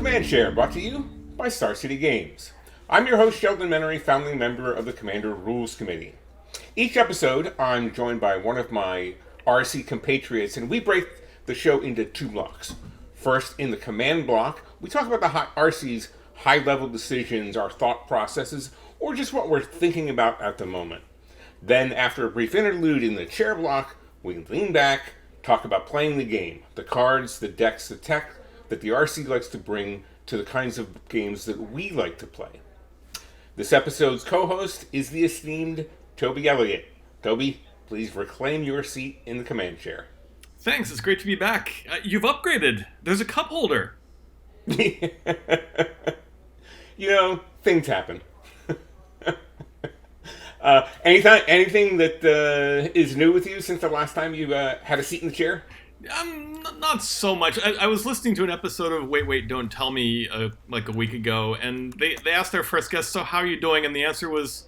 Command Share, brought to you by Star City Games. I'm your host, Sheldon Menery, founding member of the Commander Rules Committee. Each episode, I'm joined by one of my RC compatriots, and we break the show into two blocks. First, in the command block, we talk about the RC's high-level decisions, our thought processes, or just what we're thinking about at the moment. Then, after a brief interlude in the chair block, we lean back, talk about playing the game, the cards, the decks, the tech that the RC likes to bring to the kinds of games that we like to play. This episode's co-host is the esteemed Toby Elliot. Toby, please reclaim your seat in the command chair. Thanks, it's great to be back. You've upgraded. There's a cup holder. You know, things happen. Anything that is new with you since the last time you had a seat in the chair? Not so much. I was listening to an episode of Wait, Don't Tell Me like a week ago, and they asked their first guest, so how are you doing? And the answer was,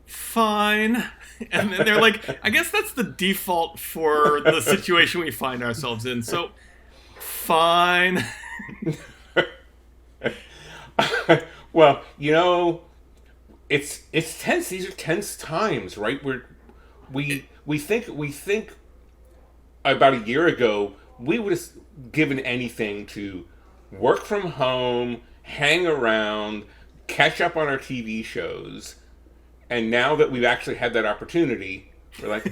fine. And they're like, I guess that's the default for the situation we find ourselves in. So, fine. Well, you know, it's tense. These are tense times, right? We think about a year ago we would have given anything to work from home, hang around, catch up on our TV shows, and now that we've actually had that opportunity, we're like,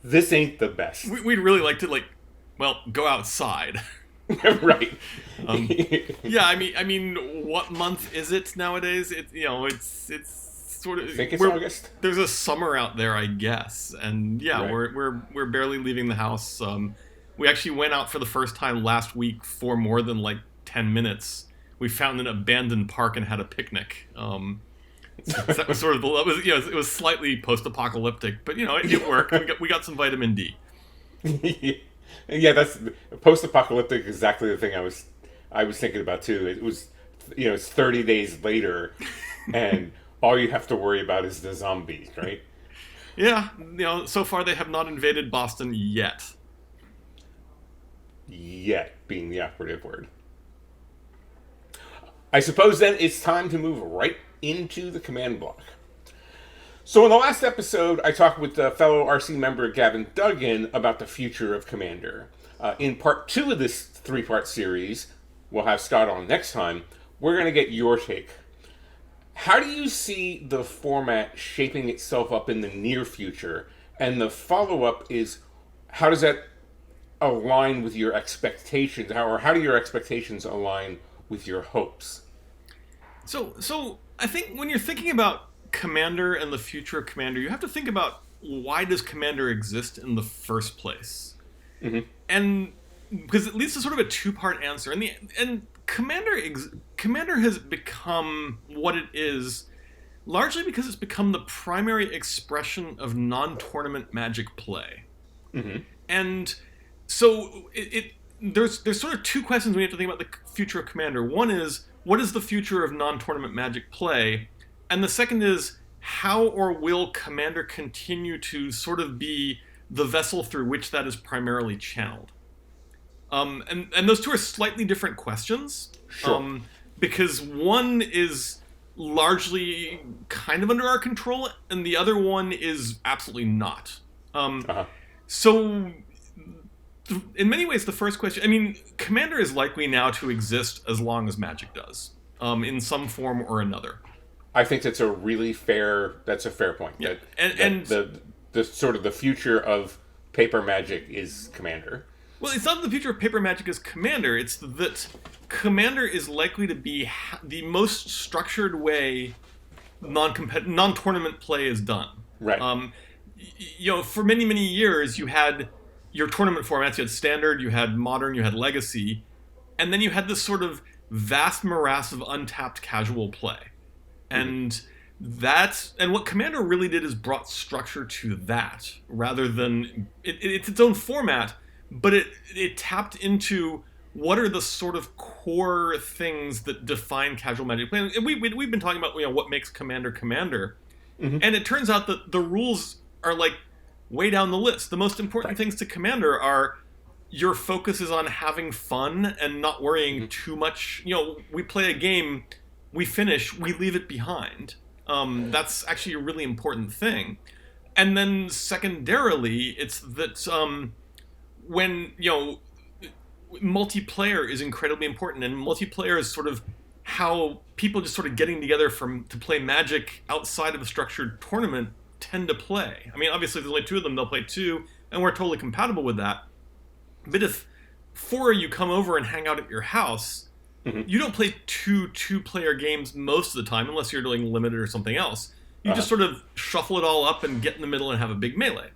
this ain't the best. We'd really like to go outside. Right. Yeah, I mean, what month is it nowadays? It's sort of. I think it's August. There's a summer out there, I guess, and yeah, right. we're barely leaving the house. We actually went out for the first time last week for more than 10 minutes. We found an abandoned park and had a picnic. That was sort of it was slightly post-apocalyptic, but it worked. We got some vitamin D. Yeah, that's post-apocalyptic. Exactly the thing I was thinking about too. It was, it's 30 days later, and all you have to worry about is the zombies, right? Yeah, so far they have not invaded Boston yet. Yet being the operative word. I suppose then it's time to move right into the command block. So in the last episode, I talked with fellow RC member Gavin Duggan about the future of Commander. In part 2 of this 3-part series, we'll have Scott on next time, we're going to get your take. How do you see the format shaping itself up in the near future? And the follow-up is, how does that align with your expectations? How do your expectations align with your hopes? So I think when you're thinking about Commander and the future of Commander, you have to think about, why does Commander exist in the first place? Mm-hmm. And because it leads to sort of a two-part answer. And Commander has become what it is largely because it's become the primary expression of non-tournament Magic play. Mm-hmm. And so there's sort of two questions we have to think about the future of Commander. One is, what is the future of non-tournament Magic play? And the second is, how or will Commander continue to sort of be the vessel through which that is primarily channeled? And those two are slightly different questions. Sure. Because one is largely kind of under our control, and the other one is absolutely not. So, in many ways, the first question... Commander is likely now to exist as long as Magic does, in some form or another. I think that's a fair point. Yeah. And the sort of the future of paper Magic is Commander. Well, it's not that the future of paper Magic is Commander. It's that Commander is likely to be the most structured way non-tournament play is done. Right. For many, many years, you had your tournament formats. You had Standard, you had Modern, you had Legacy, and then you had this sort of vast morass of untapped casual play. And what Commander really did is brought structure to that, rather than it's its own format, but it tapped into what are the sort of core things that define casual Magic play. And we've been talking about what makes Commander Commander, mm-hmm. and it turns out that the rules are way down the list. The most important things to Commander are your focus is on having fun and not worrying too much. We play a game, we finish, we leave it behind. That's actually a really important thing. And then secondarily, it's that when, multiplayer is incredibly important, and multiplayer is sort of how people just sort of getting together to play Magic outside of a structured tournament tend to play. I mean, obviously, if there's only two of them, they'll play two, and we're totally compatible with that. But if four of you come over and hang out at your house, you don't play two-player games most of the time, unless you're doing limited or something else. You just sort of shuffle it all up and get in the middle and have a big melee.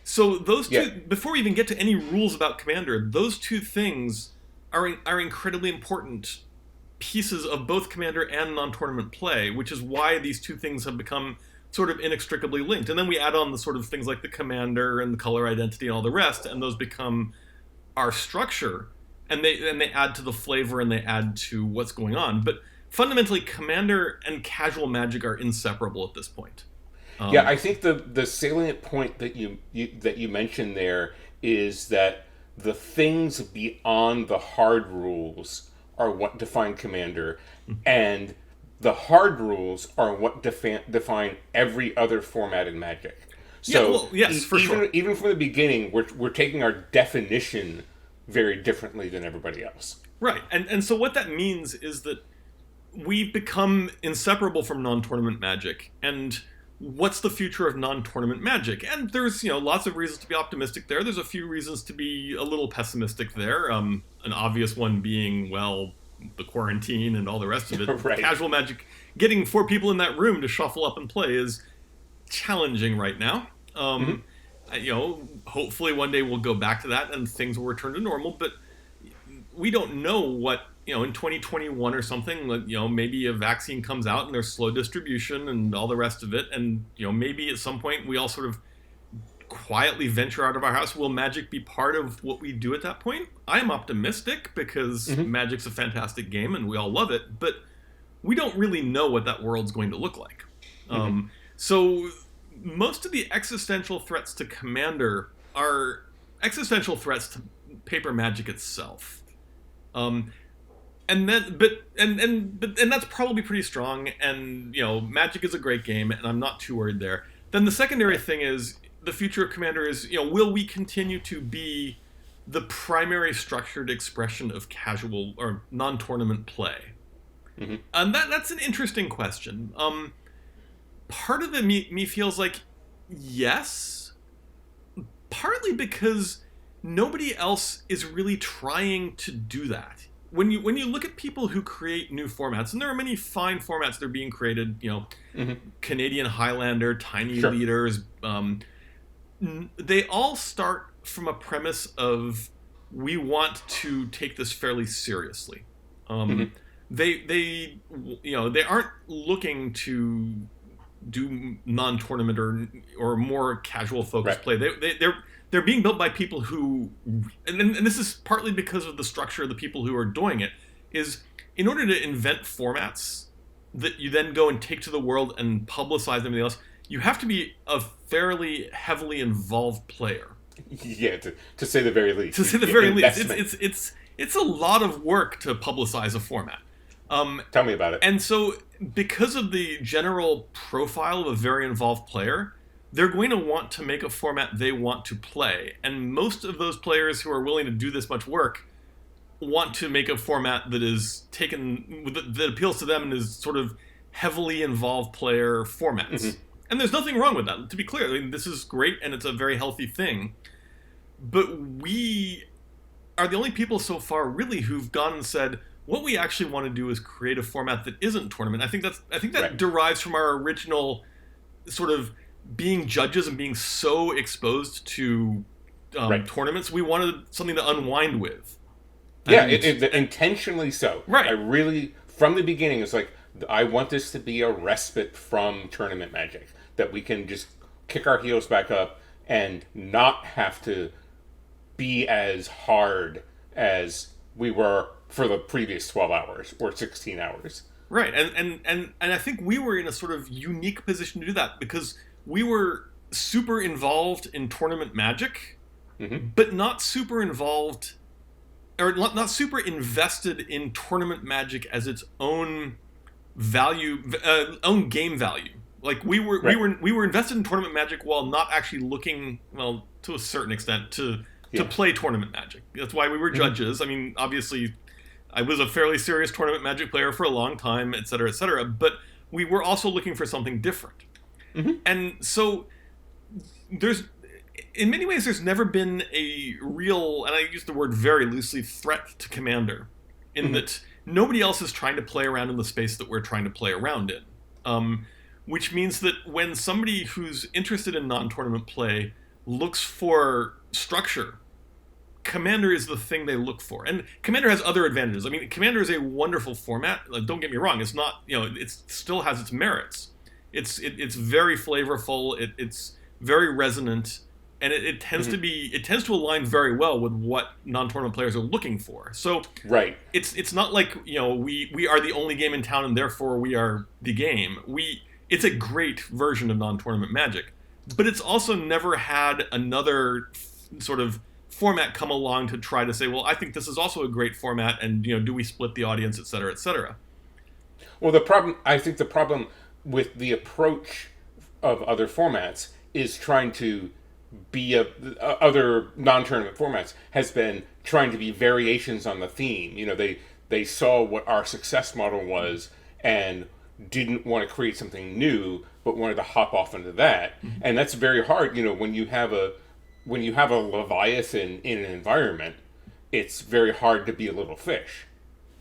So those two, before we even get to any rules about Commander, those two things are incredibly important pieces of both Commander and non-tournament play, which is why these two things have become sort of inextricably linked. And then we add on the sort of things like the Commander and the color identity and all the rest, and those become our structure, and they add to the flavor and they add to what's going on. But fundamentally, Commander and casual Magic are inseparable at this point. I think the salient point that you mentioned there is that the things beyond the hard rules are what define Commander, and the hard rules are what define every other format in Magic. So yes, for sure. Even from the beginning, we're taking our definition very differently than everybody else. Right, and so what that means is that we've become inseparable from non-tournament Magic, and what's the future of non-tournament Magic? And there's lots of reasons to be optimistic there. There's a few reasons to be a little pessimistic there. An obvious one being, the quarantine and all the rest of it. Right. Casual Magic, getting 4 people in that room to shuffle up and play is challenging right now. Hopefully one day we'll go back to that and things will return to normal, but we don't know what, in 2021 or something, maybe a vaccine comes out and there's slow distribution and all the rest of it, and maybe at some point we all sort of quietly venture out of our house. Will Magic be part of what we do at that point? I'm optimistic because Magic's a fantastic game and we all love it, but we don't really know what that world's going to look like. So most of the existential threats to Commander are existential threats to paper Magic itself. And that's probably pretty strong, and Magic is a great game and I'm not too worried there. Then the secondary thing is the future of Commander is, will we continue to be the primary structured expression of casual or non-tournament play? And that's an interesting question. Part of it me feels like yes, partly because nobody else is really trying to do that. When you look at people who create new formats, and there are many fine formats that are being created, Canadian Highlander, Tiny Leaders, they all start from a premise of we want to take this fairly seriously. They aren't looking to do non-tournament or more casual focused play. They're being built by people who, and this is partly because of the structure of the people who are doing it, is in order to invent formats that you then go and take to the world and publicize everything else, you have to be a fairly heavily involved player. Yeah, to say the very least. To say the very least. It's a lot of work to publicize a format. Tell me about it. And so, because of the general profile of a very involved player, they're going to want to make a format they want to play. And most of those players who are willing to do this much work want to make a format that is that appeals to them and is sort of heavily involved player formats. And there's nothing wrong with that. To be clear, this is great and it's a very healthy thing. But we are the only people so far really who've gone and said, what we actually want to do is create a format that isn't tournament. I think that derives from our original sort of being judges and being so exposed to tournaments. We wanted something to unwind with. Yeah, intentionally so. Right. I really, from the beginning, it's like, I want this to be a respite from tournament Magic. That we can just kick our heels back up and not have to be as hard as we were for the previous 12 hours or 16 hours. Right, and I think we were in a sort of unique position to do that because we were super involved in tournament Magic, but not super involved or not super invested in tournament magic as its own value, own game value. Like we were invested in tournament magic while not actually looking, well, to a certain extent, to play tournament magic. That's why we were judges. I mean, obviously, I was a fairly serious tournament magic player for a long time, et cetera, but we were also looking for something different. And so in many ways, there's never been a real, and I use the word very loosely, threat to Commander, in that nobody else is trying to play around in the space that we're trying to play around in. Which means that when somebody who's interested in non-tournament play looks for structure, Commander is the thing they look for. And Commander has other advantages. I mean, Commander is a wonderful format. Like, don't get me wrong. It's not, it still has its merits. It's very flavorful. It's very resonant. And it tends to align very well with what non-tournament players are looking for. So it's not like, we are the only game in town and therefore we are the game. It's a great version of non-tournament Magic, but it's also never had another sort of format come along to try to say, well, I think this is also a great format, and do we split the audience, et cetera, et cetera. Well, I think the problem with the approach of other formats is trying to be other non-tournament formats has been trying to be variations on the theme. They saw what our success model was and didn't want to create something new, but wanted to hop off into that. And that's very hard. When you have a Leviathan in an environment, it's very hard to be a little fish.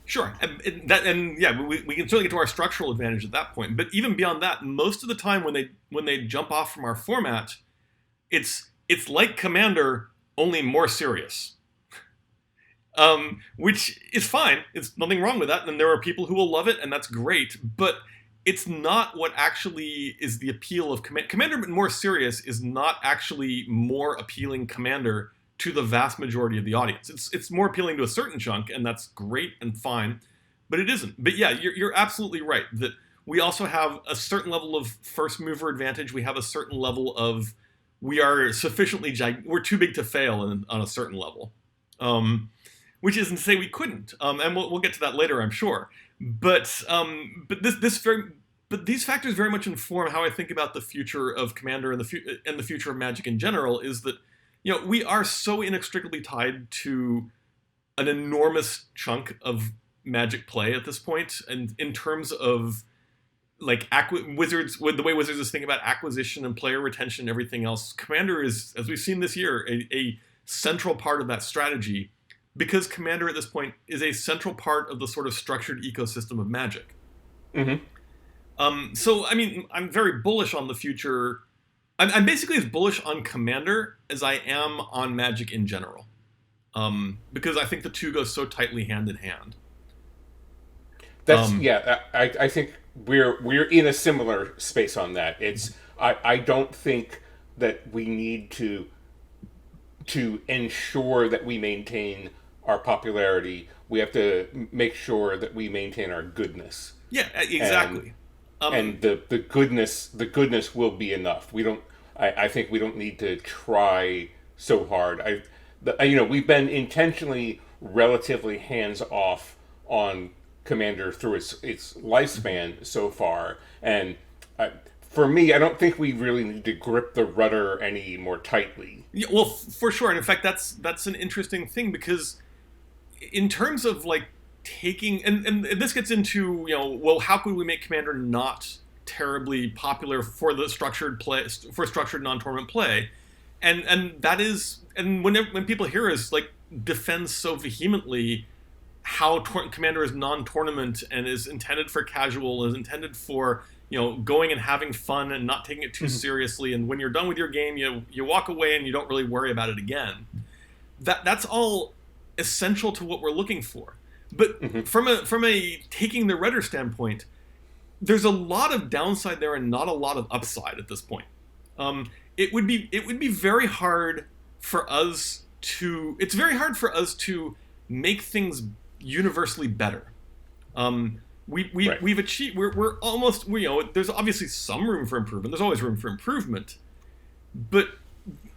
Sure, we can certainly get to our structural advantage at that point. But even beyond that, most of the time when they jump off from our format, it's like Commander, only more serious. Which is fine. It's nothing wrong with that, and there are people who will love it, and that's great. But it's not what actually is the appeal of Commander, but more serious is not actually more appealing Commander to the vast majority of the audience. It's more appealing to a certain chunk, and that's great and fine, but it isn't. But yeah, you're absolutely right that we also have a certain level of first mover advantage. We have a certain level of we are we're too big to fail on a certain level. Which isn't to say we couldn't, and we'll get to that later, I'm sure. But these factors very much inform how I think about the future of Commander and the future of Magic in general. Is that we are so inextricably tied to an enormous chunk of Magic play at this point, and in terms of like Wizards, with the way Wizards is thinking about acquisition and player retention and everything else, Commander is, as we've seen this year, a central part of that strategy. Because Commander at this point is a central part of the sort of structured ecosystem of Magic. So, I mean, I'm very bullish on the future. I'm basically as bullish on Commander as I am on Magic in general. Because I think the two go so tightly hand in hand. I think we're in a similar space on that. I don't think that we need to ensure that we maintain our popularity. We have to make sure that we maintain our goodness. Yeah, exactly. And the goodness will be enough. I think we don't need to try so hard. We've been intentionally relatively hands off on Commander through its lifespan so far, and for me, I don't think we really need to grip the rudder any more tightly. Yeah, well, for sure. And in fact, that's an interesting thing, because in terms of like taking, and this gets into, how could we make Commander not terribly popular for the structured non-tournament play? And that is, and when people hear us like defend so vehemently how Commander is non-tournament and is intended for casual, is intended for going and having fun and not taking it too seriously, and when you're done with your game, you walk away and you don't really worry about it again. That's all essential to what we're looking for. But from a taking the rudder standpoint, there's a lot of downside there and not a lot of upside at this point. It would be very hard for us to. It's very hard for us to make things universally better. We've achieved. We're almost. There's obviously some room for improvement. There's always room for improvement, but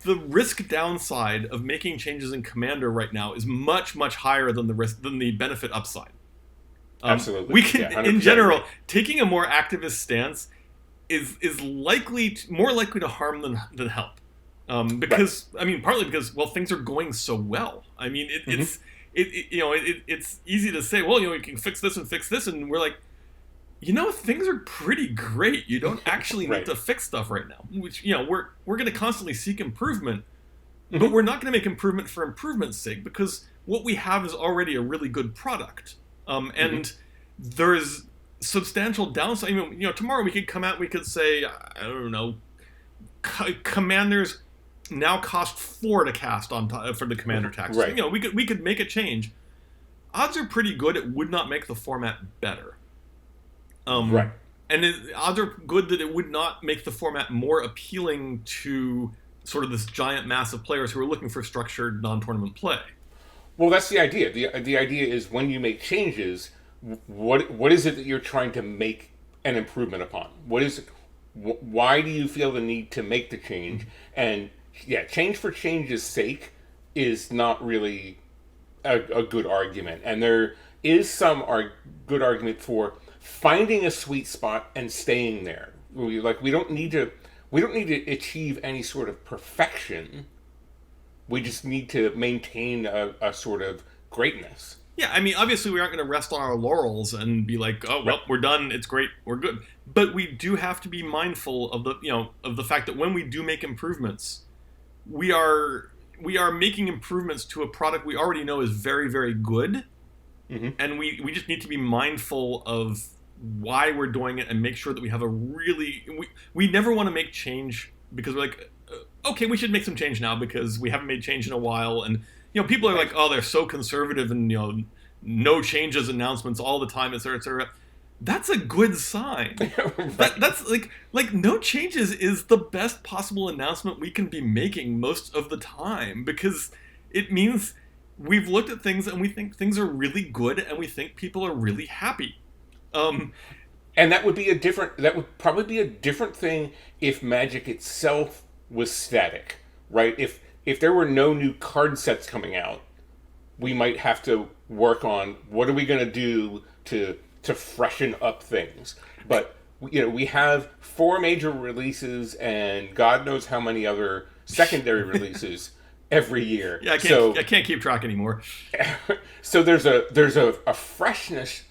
the risk downside of making changes in Commander right now is much, much higher than the benefit upside. Absolutely. We can, Yeah, in general, right. taking a more activist stance is more likely to harm than help. Because right. I mean, partly because things are going so well. I mean, it's easy to say, well, you can fix this, and we're like, things are pretty great. You don't actually right. need to fix stuff right now. Which we're going to constantly seek improvement, but we're not going to make improvement for improvement's sake, because what we have is already a really good product. And there's substantial downside. I mean, tomorrow we could come out and we could say, I don't know, commanders now cost 4 to cast for the commander tax. Right. So, we could make a change. Odds are pretty good it would not make the format better. Right. And odds are good that it would not make the format more appealing to sort of this giant mass of players who are looking for structured non-tournament play. Well, that's the idea. The idea is when you make changes, what is it that you're trying to make an improvement upon? What is it? Why do you feel the need to make the change? And change for change's sake is not really a good argument. And there is some good argument for finding a sweet spot and staying there. We don't need to achieve any sort of perfection. We just need to maintain a sort of greatness. Yeah, I mean, obviously we aren't going to rest on our laurels and be like, oh, well, we're done, it's great, we're good. But we do have to be mindful of the fact that when we do make improvements, we are making improvements to a product we already know is very, very good. And we just need to be mindful of why we're doing it and make sure that we have we never want to make change because we're like, okay, we should make some change now because we haven't made change in a while. And, people are like, oh, they're so conservative and, no changes announcements all the time, et cetera, et cetera. That's a good sign. Right. That's like no changes is the best possible announcement we can be making most of the time, because it means we've looked at things and we think things are really good and we think people are really happy. And that would probably be a different thing if Magic itself was static, right? If there were no new card sets coming out, we might have to work on what are we going to do to freshen up things. But we have 4 major releases and God knows how many other secondary releases every year. Yeah, I can't keep track anymore. So there's a freshness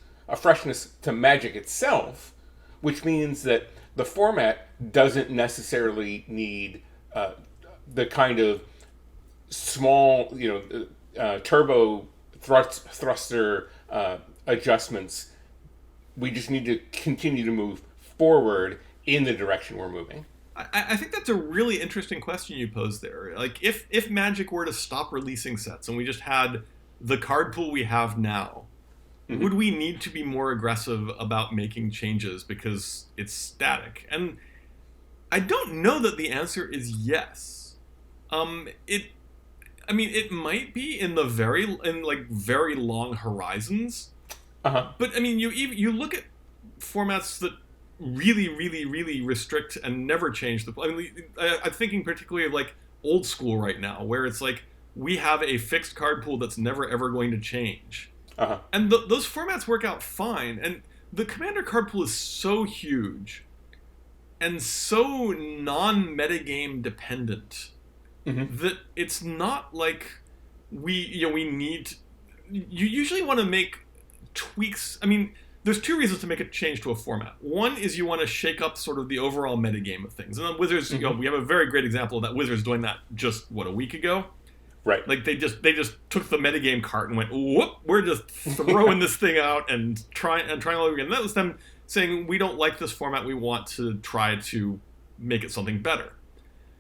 to Magic itself, which means that the format doesn't necessarily need the kind of small, turbo thruster adjustments. We just need to continue to move forward in the direction we're moving. I think that's a really interesting question you posed there. Like, if Magic were to stop releasing sets and we just had the card pool we have now, would we need to be more aggressive about making changes because it's static? And I don't know that the answer is yes. It might be in very long horizons. But I mean, you look at formats that really, really, really restrict and never change I'm thinking particularly of like old school right now, where it's like we have a fixed card pool that's never ever going to change. And those formats work out fine. And the Commander card pool is so huge and so non-metagame dependent that it's not like we need. You usually want to make tweaks. I mean, there's 2 reasons to make a change to a format. One is you want to shake up sort of the overall metagame of things. And then Wizards, we have a very great example of that. Wizards doing that just a week ago. Right. Like they just took the metagame cart and went, whoop, we're just throwing this thing out and trying all over again. And that was them saying, we don't like this format, we want to try to make it something better.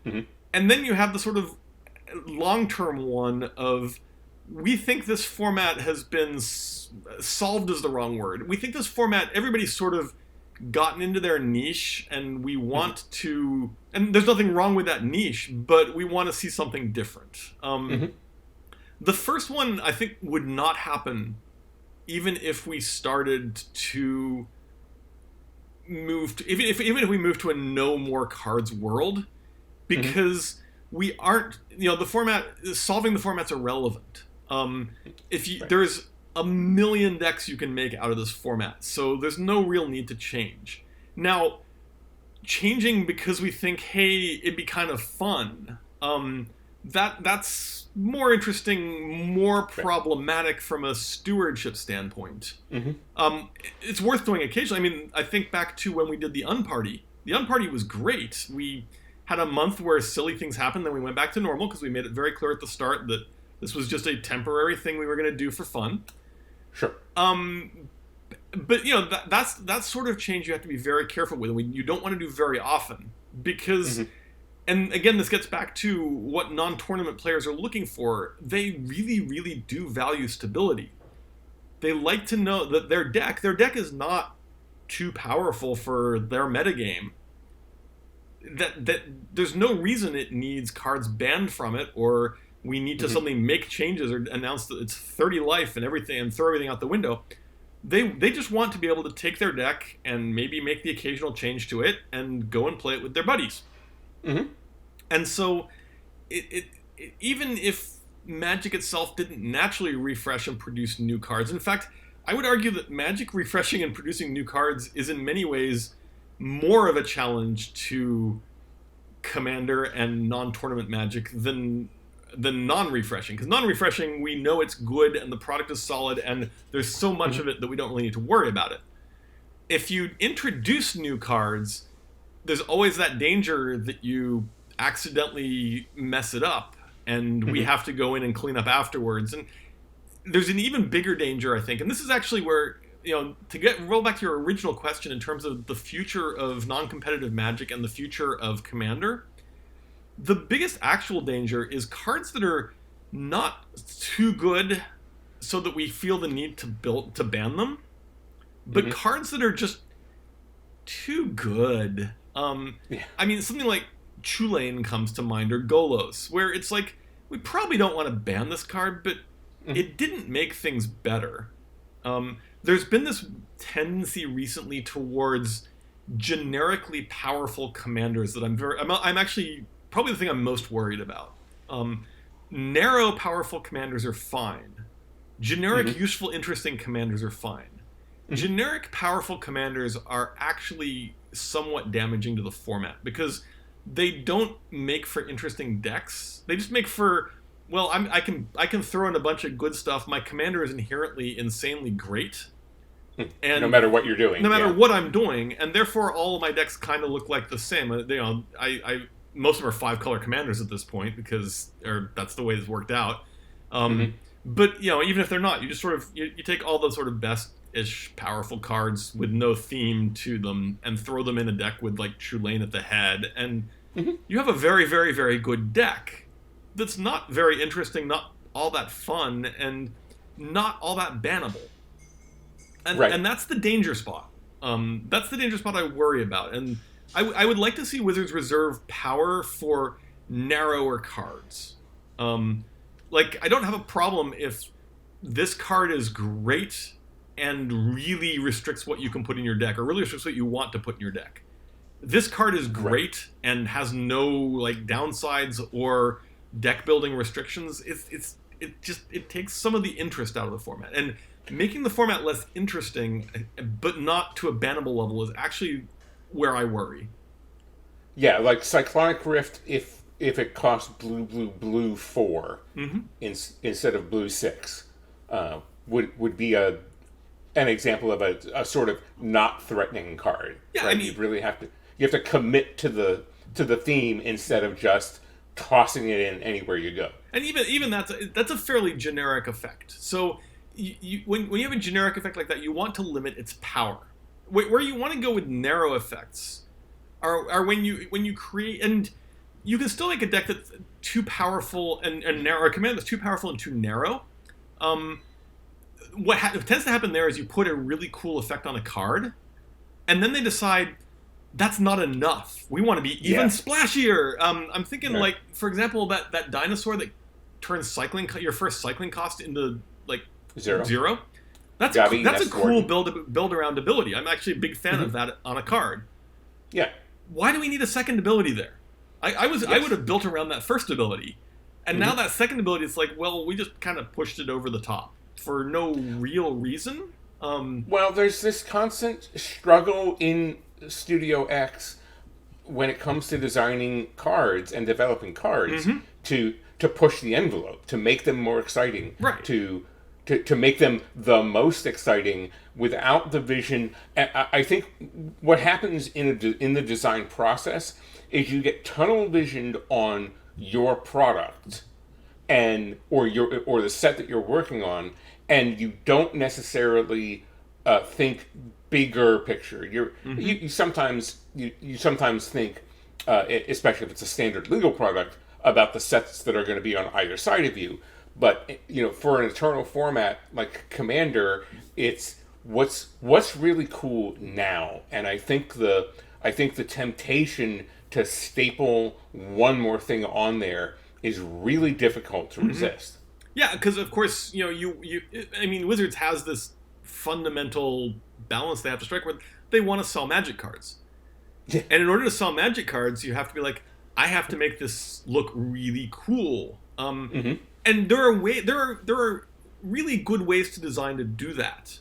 And then you have the sort of long-term one of, we think this format has been solved is the wrong word. We think this format, everybody's sort of gotten into their niche and we want to, and there's nothing wrong with that niche, but we want to see something different. The first one I think would not happen even if we started to move to, even if we move to a no more cards world, because we aren't, the format, solving the format's irrelevant. If you, Right. There's a million decks you can make out of this format, so there's no real need to change. Now, changing because we think, hey, it'd be kind of fun, that's more interesting, more problematic from a stewardship standpoint. It's worth doing occasionally. I mean, I think back to when we did the Unparty. The Unparty was great. We had a month where silly things happened, then we went back to normal because we made it very clear at the start that this was just a temporary thing we were going to do for fun. Sure. But that's sort of change you have to be very careful with. You don't want to do very often because, and again, this gets back to what non-tournament players are looking for. They really, really do value stability. They like to know that their deck is not too powerful for their metagame. That there's no reason it needs cards banned from it, or we need to suddenly make changes or announce that it's 30 life and everything and throw everything out the window. They just want to be able to take their deck and maybe make the occasional change to it and go and play it with their buddies. And so, even if Magic itself didn't naturally refresh and produce new cards, in fact, I would argue that Magic refreshing and producing new cards is in many ways more of a challenge to Commander and non-tournament Magic than non-refreshing. Because non-refreshing, we know it's good and the product is solid and there's so much of it that we don't really need to worry about it. If you introduce new cards, there's always that danger that you accidentally mess it up and we have to go in and clean up afterwards. And there's an even bigger danger, I think, and this is actually where, roll back to your original question in terms of the future of non-competitive Magic and the future of Commander, the biggest actual danger is cards that are not too good so that we feel the need to ban them, but cards that are just too good. I mean, something like Chulane comes to mind, or Golos, where it's like, we probably don't want to ban this card, but it didn't make things better. There's been this tendency recently towards generically powerful commanders that I'm actually probably the thing I'm most worried about. Narrow, powerful commanders are fine. Generic, useful, interesting commanders are fine. Generic, powerful commanders are actually somewhat damaging to the format because they don't make for interesting decks. They just make for, well, I can throw in a bunch of good stuff. My commander is inherently insanely great. And no matter what you're doing. No matter what I'm doing, and therefore all of my decks kind of look like the same. Most of them are 5-color commanders at this point because that's the way it's worked out. But even if they're not, you just sort of you take all those sort of best-ish powerful cards with no theme to them and throw them in a deck with like Chulane at the head, and you have a very, very, very good deck that's not very interesting, not all that fun, and not all that bannable. And that's the danger spot. That's the danger spot I worry about. And I would like to see Wizards reserve power for narrower cards. I don't have a problem if this card is great and really restricts what you can put in your deck, or really restricts what you want to put in your deck. This card is great and has no downsides or deck building restrictions. It takes some of the interest out of the format. And making the format less interesting, but not to a bannable level, is actually where I worry. Yeah, like Cyclonic Rift, if it costs blue 4 instead of blue 6, would be an example of a sort of not threatening card. Yeah, right? You have to commit to the theme instead of just tossing it in anywhere you go. And even that's a fairly generic effect. So when you have a generic effect like that, you want to limit its power. Where you want to go with narrow effects are when you create, and you can still make a deck that's too powerful and narrow, a command that's too powerful and too narrow. What tends to happen there is you put a really cool effect on a card, and then they decide that's not enough. We want to be even splashier. I'm thinking for example, that dinosaur that turns your first cycling cost into zero. That's a cool build around ability. I'm actually a big fan of that on a card. Yeah. Why do we need a second ability there? I would have built around that first ability. And now that second ability, it's like, well, we just kind of pushed it over the top for no real reason. Well, there's this constant struggle in Studio X when it comes to designing cards and developing cards to push the envelope, to make them more exciting, right? To make them the most exciting without the vision. I think what happens in the design process is you get tunnel visioned on your product or the set that you're working on, and you don't necessarily think bigger picture. You sometimes think, especially if it's a standard legal product, about the sets that are going to be on either side of you. But for an eternal format like Commander, it's what's really cool now. And I think the temptation to staple one more thing on there is really difficult to resist. Yeah, because of course, Wizards has this fundamental balance they have to strike with. They want to sell Magic cards. And in order to sell Magic cards, you have to be like, I have to make this look really cool. And there are really good ways to design to do that.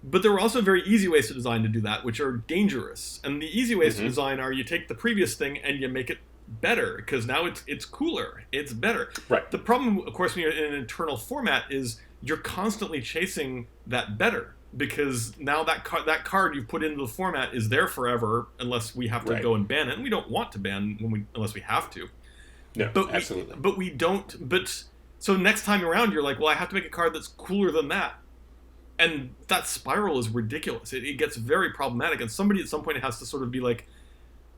But there are also very easy ways to design to do that, which are dangerous. And the easy ways to design are you take the previous thing and you make it better, because now it's cooler, it's better. Right. The problem, of course, when you're in an internal format is you're constantly chasing that better, because now that card you've put into the format is there forever unless we have to go and ban it. And we don't want to ban unless we have to. No, absolutely. But we don't. But so next time around, you're like, well, I have to make a card that's cooler than that. And that spiral is ridiculous. It gets very problematic. And somebody at some point has to sort of be like,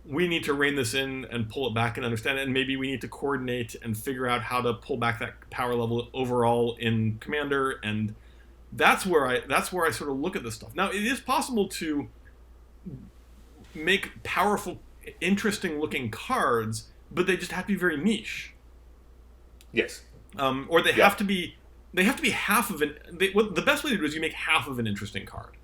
we need to rein this in and pull it back and understand it. And maybe we need to coordinate and figure out how to pull back that power level overall in Commander. And that's where I sort of look at this stuff. Now, it is possible to make powerful, interesting looking cards, but they just have to be very niche. Yes. Or they have to be. They have to be half of an. The best way to do it is you make half of an interesting card.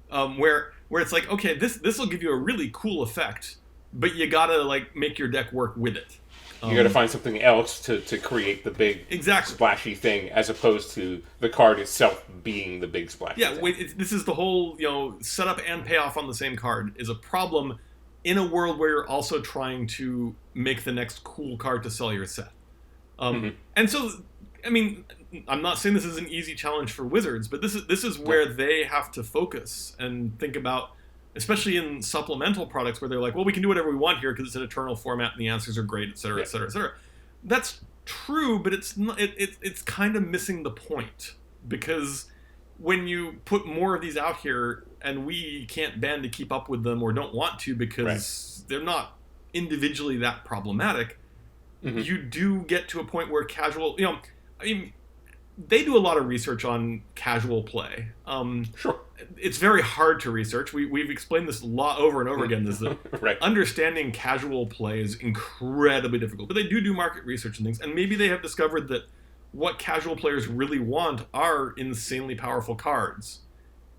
Where it's like, okay, this will give you a really cool effect, but you gotta like make your deck work with it. You gotta find something else to create the big splashy thing, as opposed to the card itself being the big splashy thing. Yeah, this is the whole setup and payoff on the same card is a problem in a world where you're also trying to make the next cool card to sell your set. And so, I mean, I'm not saying this is an easy challenge for Wizards, but this is where they have to focus and think about, especially in supplemental products where they're like, well, we can do whatever we want here because it's an eternal format and the answers are great, et cetera, et cetera, et cetera. That's true, but it's not, it's kind of missing the point, because when you put more of these out here and we can't band to keep up with them or don't want to because they're not individually that problematic, you do get to a point where casual, they do a lot of research on casual play. Sure. It's very hard to research. We've explained this a lot over and over again, is that understanding casual play is incredibly difficult. But they do market research and things, and maybe they have discovered that what casual players really want are insanely powerful cards.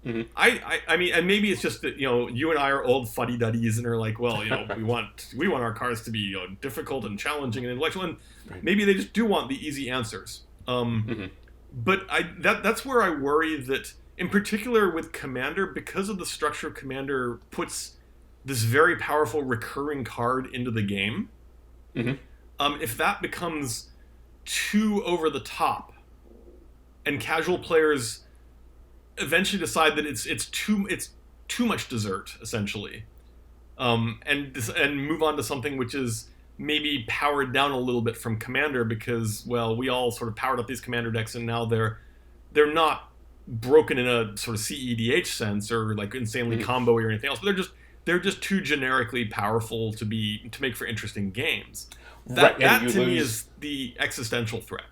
I mean, and maybe it's just that you and I are old fuddy-duddies and are like, well, we want our cards to be difficult and challenging and intellectual, and maybe they just do want the easy answers. But that's where I worry that, in particular with Commander, because of the structure of Commander puts this very powerful recurring card into the game. If that becomes too over the top, and casual players eventually decide that it's too much dessert, essentially, and move on to something which is maybe powered down a little bit from Commander, because, well, we all sort of powered up these Commander decks and now they're not broken in a sort of CEDH sense or like insanely combo or anything else, but they're just too generically powerful to make for interesting games. That to me is the existential threat.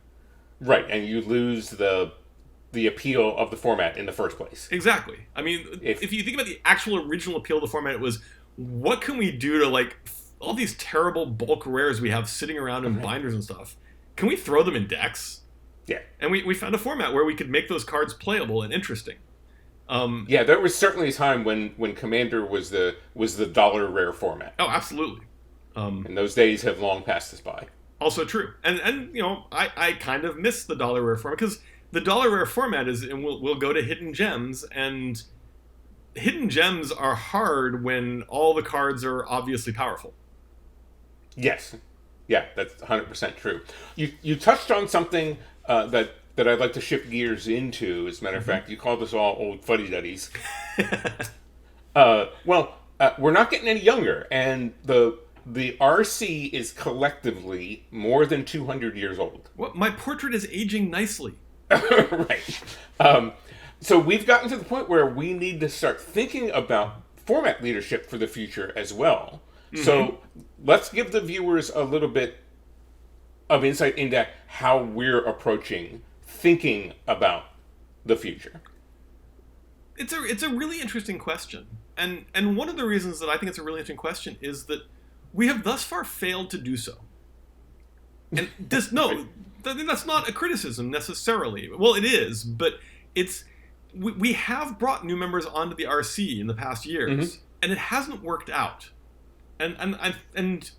Right, and you lose the appeal of the format in the first place. Exactly. I mean, if you think about the actual original appeal of the format, it was, what can we do to like all these terrible bulk rares we have sitting around in binders and stuff? Can we throw them in decks? Yeah. And we found a format where we could make those cards playable and interesting. There was certainly a time when Commander was the dollar rare format. Oh, absolutely. And those days have long passed us by. Also true. And I kind of miss the dollar rare format, because the dollar rare format is, and we'll go to hidden gems, and hidden gems are hard when all the cards are obviously powerful. Yes. Yeah, that's 100% true. You touched on something that I'd like to shift gears into. As a matter of fact, you called us all old fuddy-duddies. We're not getting any younger, and the RC is collectively more than 200 years old. Well, my portrait is aging nicely. Right. So we've gotten to the point where we need to start thinking about format leadership for the future as well. So let's give the viewers a little bit of insight into how we're approaching thinking about the future. It's a really interesting question. And one of the reasons that I think it's a really interesting question is that we have thus far failed to do so. And that's not a criticism necessarily. Well, it is, but we have brought new members onto the RC in the past years, and it hasn't worked out. And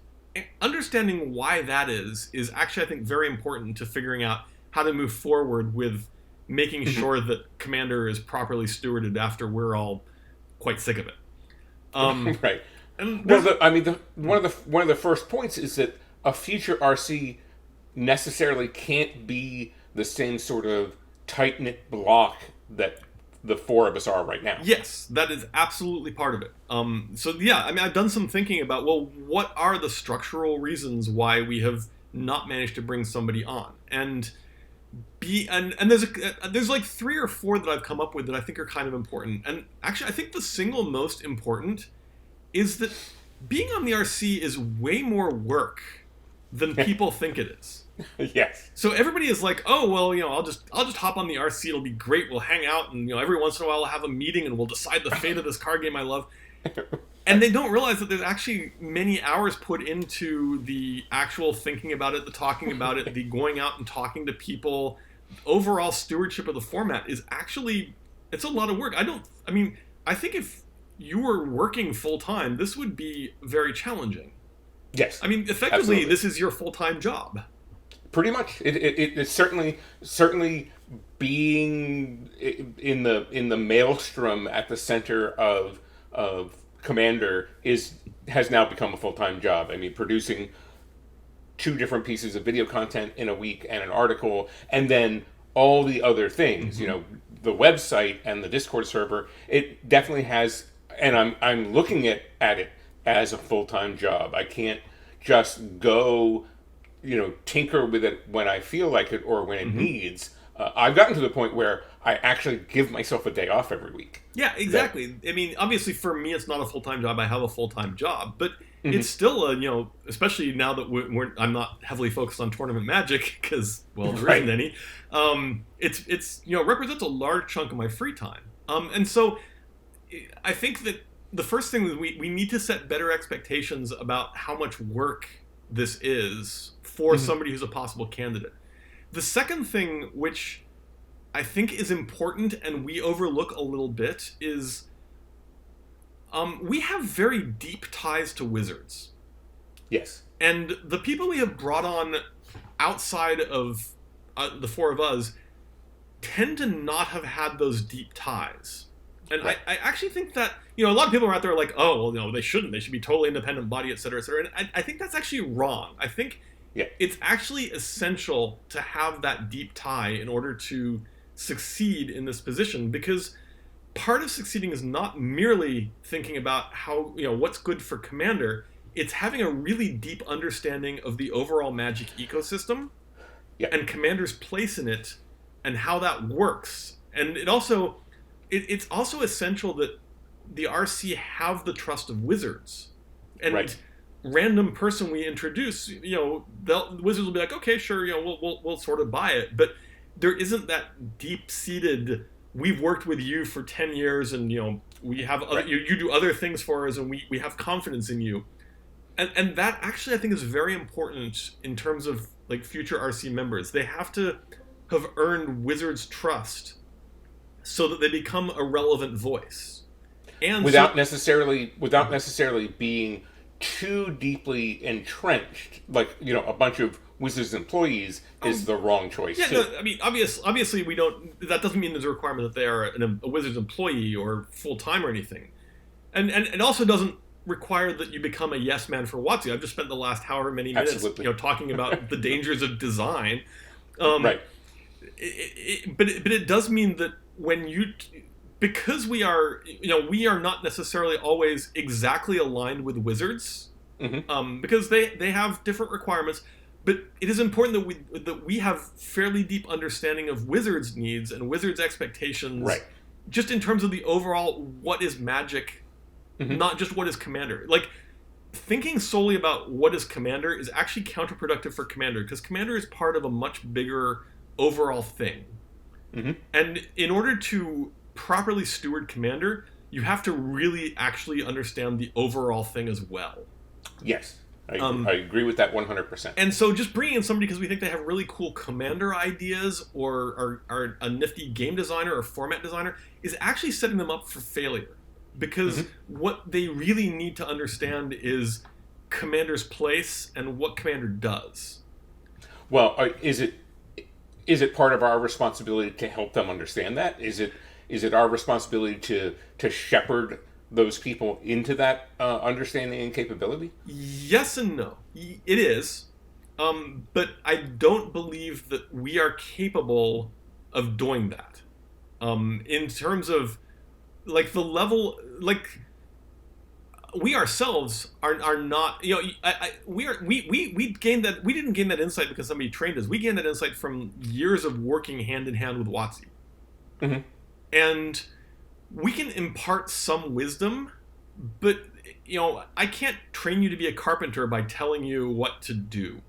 understanding why that is actually, I think, very important to figuring out how to move forward with making sure that Commander is properly stewarded after we're all quite sick of it. Right. And one of the first points is that a future RC necessarily can't be the same sort of tight-knit block that the four of us are right now. Yes, that is absolutely part of it. I've done some thinking about, well, what are the structural reasons why we have not managed to bring somebody on? And there's like 3 or 4 that I've come up with that I think are kind of important. And actually, I think the single most important is that being on the RC is way more work than people think it is. Yes. So everybody is like, oh, well, I'll just hop on the RC. It'll be great. We'll hang out, and every once in a while we'll have a meeting, and we'll decide the fate of this card game I love. And they don't realize that there's actually many hours put into the actual thinking about it, the talking about it, the going out and talking to people. Overall stewardship of the format is actually, it's a lot of work. I think if you were working full time, this would be very challenging. Yes. Effectively, absolutely. This is your full-time job. Pretty much. It's certainly being in the maelstrom at the center of Commander has now become a full-time job. Producing 2 different pieces of video content in a week and an article, and then all the other things, the website and the Discord server, it definitely has, and I'm looking at it as a full-time job. I can't just go tinker with it when I feel like it or when it needs. I've gotten to the point where I actually give myself a day off every week. Yeah, exactly. Obviously for me, it's not a full-time job. I have a full-time job, but it's still especially now that I'm not heavily focused on tournament magic because, well, there isn't any. It's represents a large chunk of my free time. And so I think that the first thing is we need to set better expectations about how much work this is for somebody who's a possible candidate. The second thing, which I think is important and we overlook a little bit, is we have very deep ties to Wizards. Yes. And the people we have brought on outside of the 4 of us tend to not have had those deep ties. And right. I actually think that, a lot of people are out there like, oh, well, they shouldn't. They should be totally independent body, et cetera, et cetera. And I think that's actually wrong. I think it's actually essential to have that deep tie in order to succeed in this position, because part of succeeding is not merely thinking about how, what's good for Commander. It's having a really deep understanding of the overall Magic ecosystem and Commander's place in it and how that works. And it's also essential that the RC have the trust of Wizards. And random person we introduce, the Wizards will be like, okay, sure, we'll sort of buy it. But there isn't that deep-seated, we've worked with you for 10 years and, we have other, you do other things for us and we have confidence in you. And that actually I think is very important in terms of like future RC members. They have to have earned Wizards' trust so that they become a relevant voice. And without necessarily being too deeply entrenched, like, a bunch of Wizards employees, is the wrong choice. Yeah, too. no, I mean, obviously, we don't. That doesn't mean there's a requirement that they are a Wizards employee or full-time or anything, and it also doesn't require that you become a yes man for WotC. I've just spent the last however many minutes, Absolutely. talking about the dangers of design. Right. But it does mean that because we are not necessarily always exactly aligned with Wizards, because they have different requirements. But it is important that we have fairly deep understanding of Wizards' needs and Wizards' expectations, Right. just in terms of the overall what is Magic, not just what is Commander. Like, thinking solely about what is Commander is actually counterproductive for Commander, because Commander is part of a much bigger overall thing. And in order to properly steward Commander, you have to really actually understand the overall thing as well. Yes. I agree with that 100%. And so just bringing in somebody because we think they have really cool Commander ideas or are a nifty game designer or format designer is actually setting them up for failure. Because what they really need to understand is Commander's place and what Commander does. Well, is it part of our responsibility to help them understand that? Is it our responsibility to shepherd those people into that understanding and capability? Yes and no. It is. But I don't believe that we are capable of doing that. In terms of, like, the level, like, we ourselves are not, we gained that, we didn't gain that insight because somebody trained us. We gained that insight from years of working hand in hand with WotC. And we can impart some wisdom, but I can't train you to be a carpenter by telling you what to do.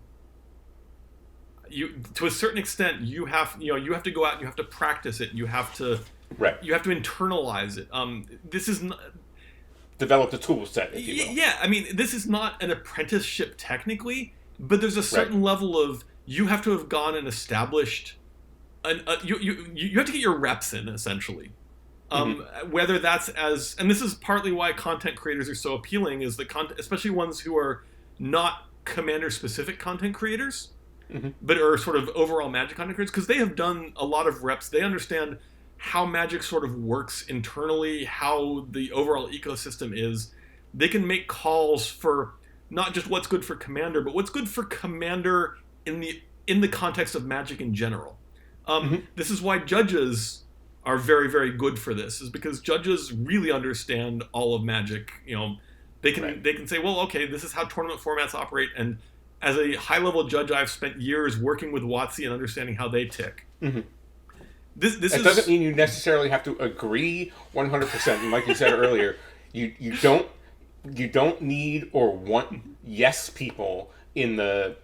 To a certain extent, you have to go out and you have to practice it. You have to internalize it. This is not, develop the tool set, if you will. Yeah, I mean, this is not an apprenticeship technically, but there's a certain level of, you have to have gone and established you have to get your reps in, essentially. Whether that's and this is partly why content creators are so appealing, is especially ones who are not Commander-specific content creators, but are sort of overall Magic content creators, because they have done a lot of reps. They understand how Magic sort of works internally, how the overall ecosystem is. They can make calls for not just what's good for Commander, but what's good for Commander in the context of Magic in general. This is why judges are very, very good for this, is because judges really understand all of Magic. They can say, well, okay, this is how tournament formats operate, and as a high-level judge, I've spent years working with WotC and understanding how they tick. This doesn't mean you necessarily have to agree 100%. And like you said earlier, you don't need or want yes people in the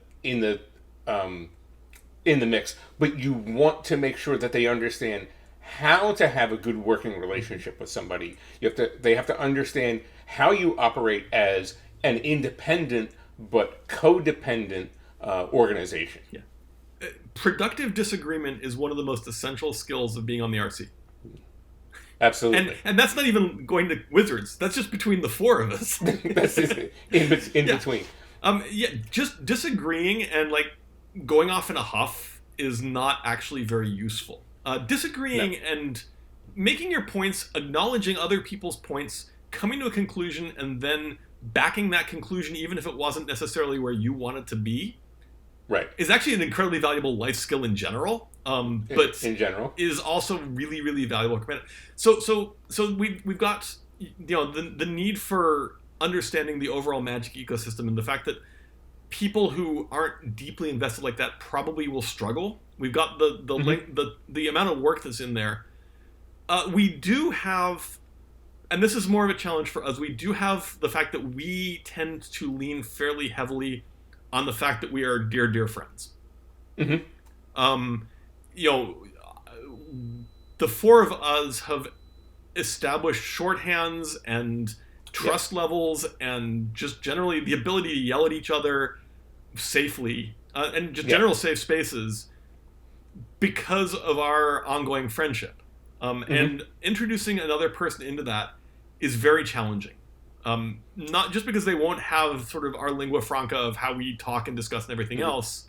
mix, but you want to make sure that they understand how to have a good working relationship with somebody. They have to understand how you operate as an independent but codependent organization. Yeah. Productive disagreement is one of the most essential skills of being on the RC. Absolutely. And that's not even going to Wizards. That's just between the four of us. That's just in between. Just disagreeing and going off in a huff is not actually very useful. Disagreeing and making your points, acknowledging other people's points, coming to a conclusion, and then backing that conclusion even if it wasn't necessarily where you want it to be, is actually an incredibly valuable life skill in general. But in general is also really, really valuable. So we've got the need for understanding the overall Magic ecosystem, and the fact that people who aren't deeply invested like that probably will struggle. We've got the amount of work that's in there. We do have, and this is more of a challenge for us, we do have the fact that we tend to lean fairly heavily on the fact that we are dear, dear friends. The four of us have established shorthands and trust levels and just generally the ability to yell at each other safely and just general safe spaces because of our ongoing friendship. And introducing another person into that is very challenging. Not just because they won't have sort of our lingua franca of how we talk and discuss and everything else,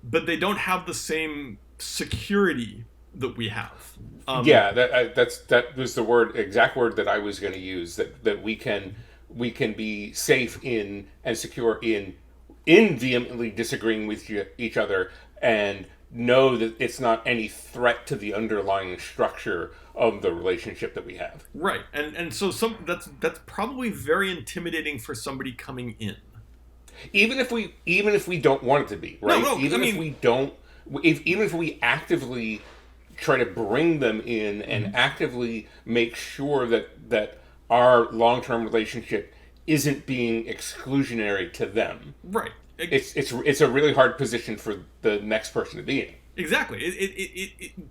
but they don't have the same security that we have. That was the exact word that I was going to use. That we can be safe in and secure in vehemently disagreeing with each other, and know that it's not any threat to the underlying structure of the relationship that we have. Right, and so that's probably very intimidating for somebody coming in. Even if we don't want it to be, right? Even if we actively try to bring them in and actively make sure that our long-term relationship isn't being exclusionary to them. Right. It's a really hard position for the next person to be in. Exactly.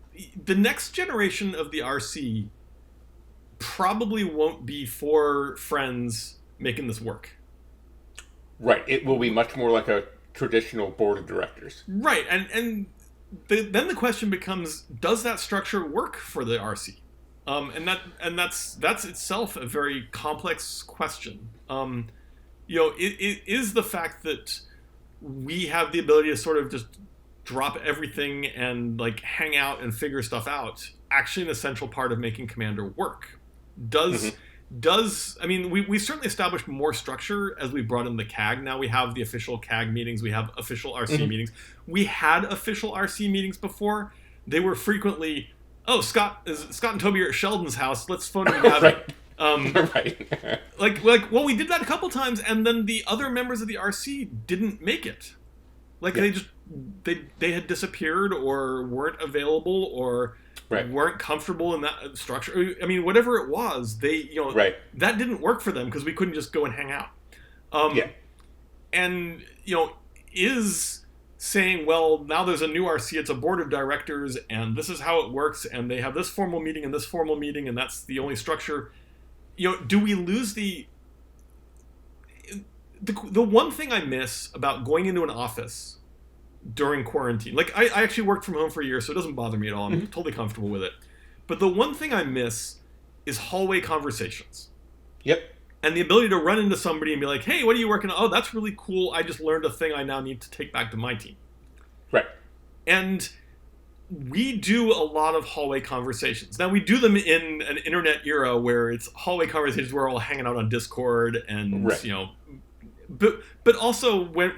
The next generation of the RC probably won't be 4 friends making this work. Right. It will be much more like a traditional board of directors. Right. And then the question becomes, does that structure work for the RC? That's itself a very complex question. It is the fact that we have the ability to sort of just drop everything and like hang out and figure stuff out actually an essential part of making Commander work. We certainly established more structure as we brought in the CAG. Now we have the official CAG meetings, we have official RC meetings. We had official RC meetings before. They were frequently, Scott and Toby are at Sheldon's house, let's phone him and have it. Right. We did that a couple times, and then the other members of the RC didn't make it. They had disappeared or weren't available or weren't comfortable in that structure. I mean, whatever it was, that didn't work for them because we couldn't just go and hang out. And is saying, well, now there's a new RC, it's a board of directors, and this is how it works, and they have this formal meeting and this formal meeting, and that's the only structure. Do we lose the one thing I miss about going into an office during quarantine? Like, I actually worked from home for a year, so it doesn't bother me at all. I'm totally comfortable with it. But the one thing I miss is hallway conversations. Yep. And the ability to run into somebody and be like, hey, what are you working on? Oh, that's really cool. I just learned a thing I now need to take back to my team. Right. And we do a lot of hallway conversations. Now, we do them in an internet era where it's hallway conversations where we're all hanging out on Discord and, but also when,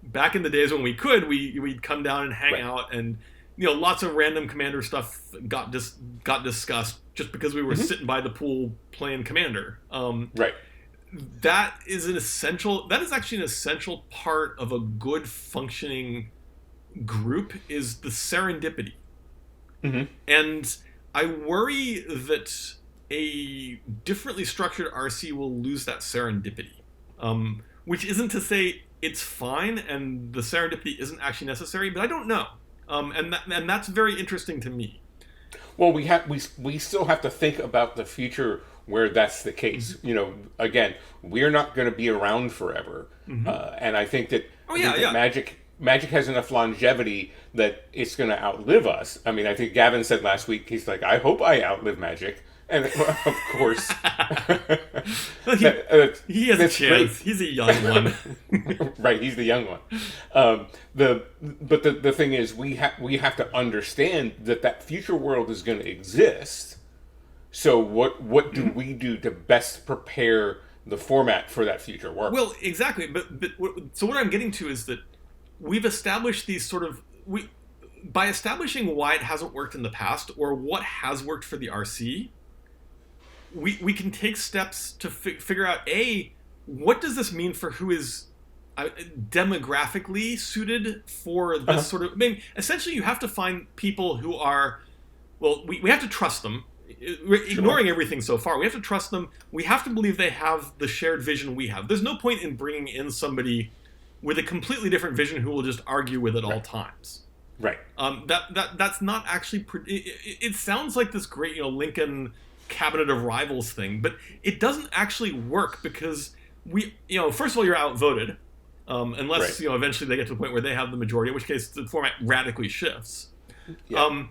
back in the days when we could, we'd come down and hang out, and, lots of random Commander stuff got discussed just because we were sitting by the pool playing Commander. That is actually an essential part of a good functioning group, is the serendipity. And I worry that a differently structured RC will lose that serendipity, which isn't to say it's fine and the serendipity isn't actually necessary, but I don't know, and that's very interesting to me. Well, we still have to think about the future where that's the case. Again, we're not going to be around forever, and I think that Magic has enough longevity that it's going to outlive us. I mean, I think Gavin said last week, he's like, I hope I outlive Magic. And of course, he has a chance. Great. He's a young one. Right, he's the young one. But the thing is, we have to understand that future world is going to exist. So what do we do to best prepare the format for that future world? Well, exactly. But so what I'm getting to is that we've established these sort of by establishing why it hasn't worked in the past or what has worked for the RC. We can take steps to figure out, what does this mean for who is demographically suited for this sort of... I mean, essentially, you have to find people who are... Well, we have to trust them. Ignoring everything so far, we have to trust them. We have to believe they have the shared vision we have. There's no point in bringing in somebody with a completely different vision who will just argue with it all times. Right. That's not actually... It sounds like this great, Lincoln... cabinet of rivals thing, but it doesn't actually work because first of all, you're outvoted, unless eventually they get to the point where they have the majority, in which case the format radically shifts. But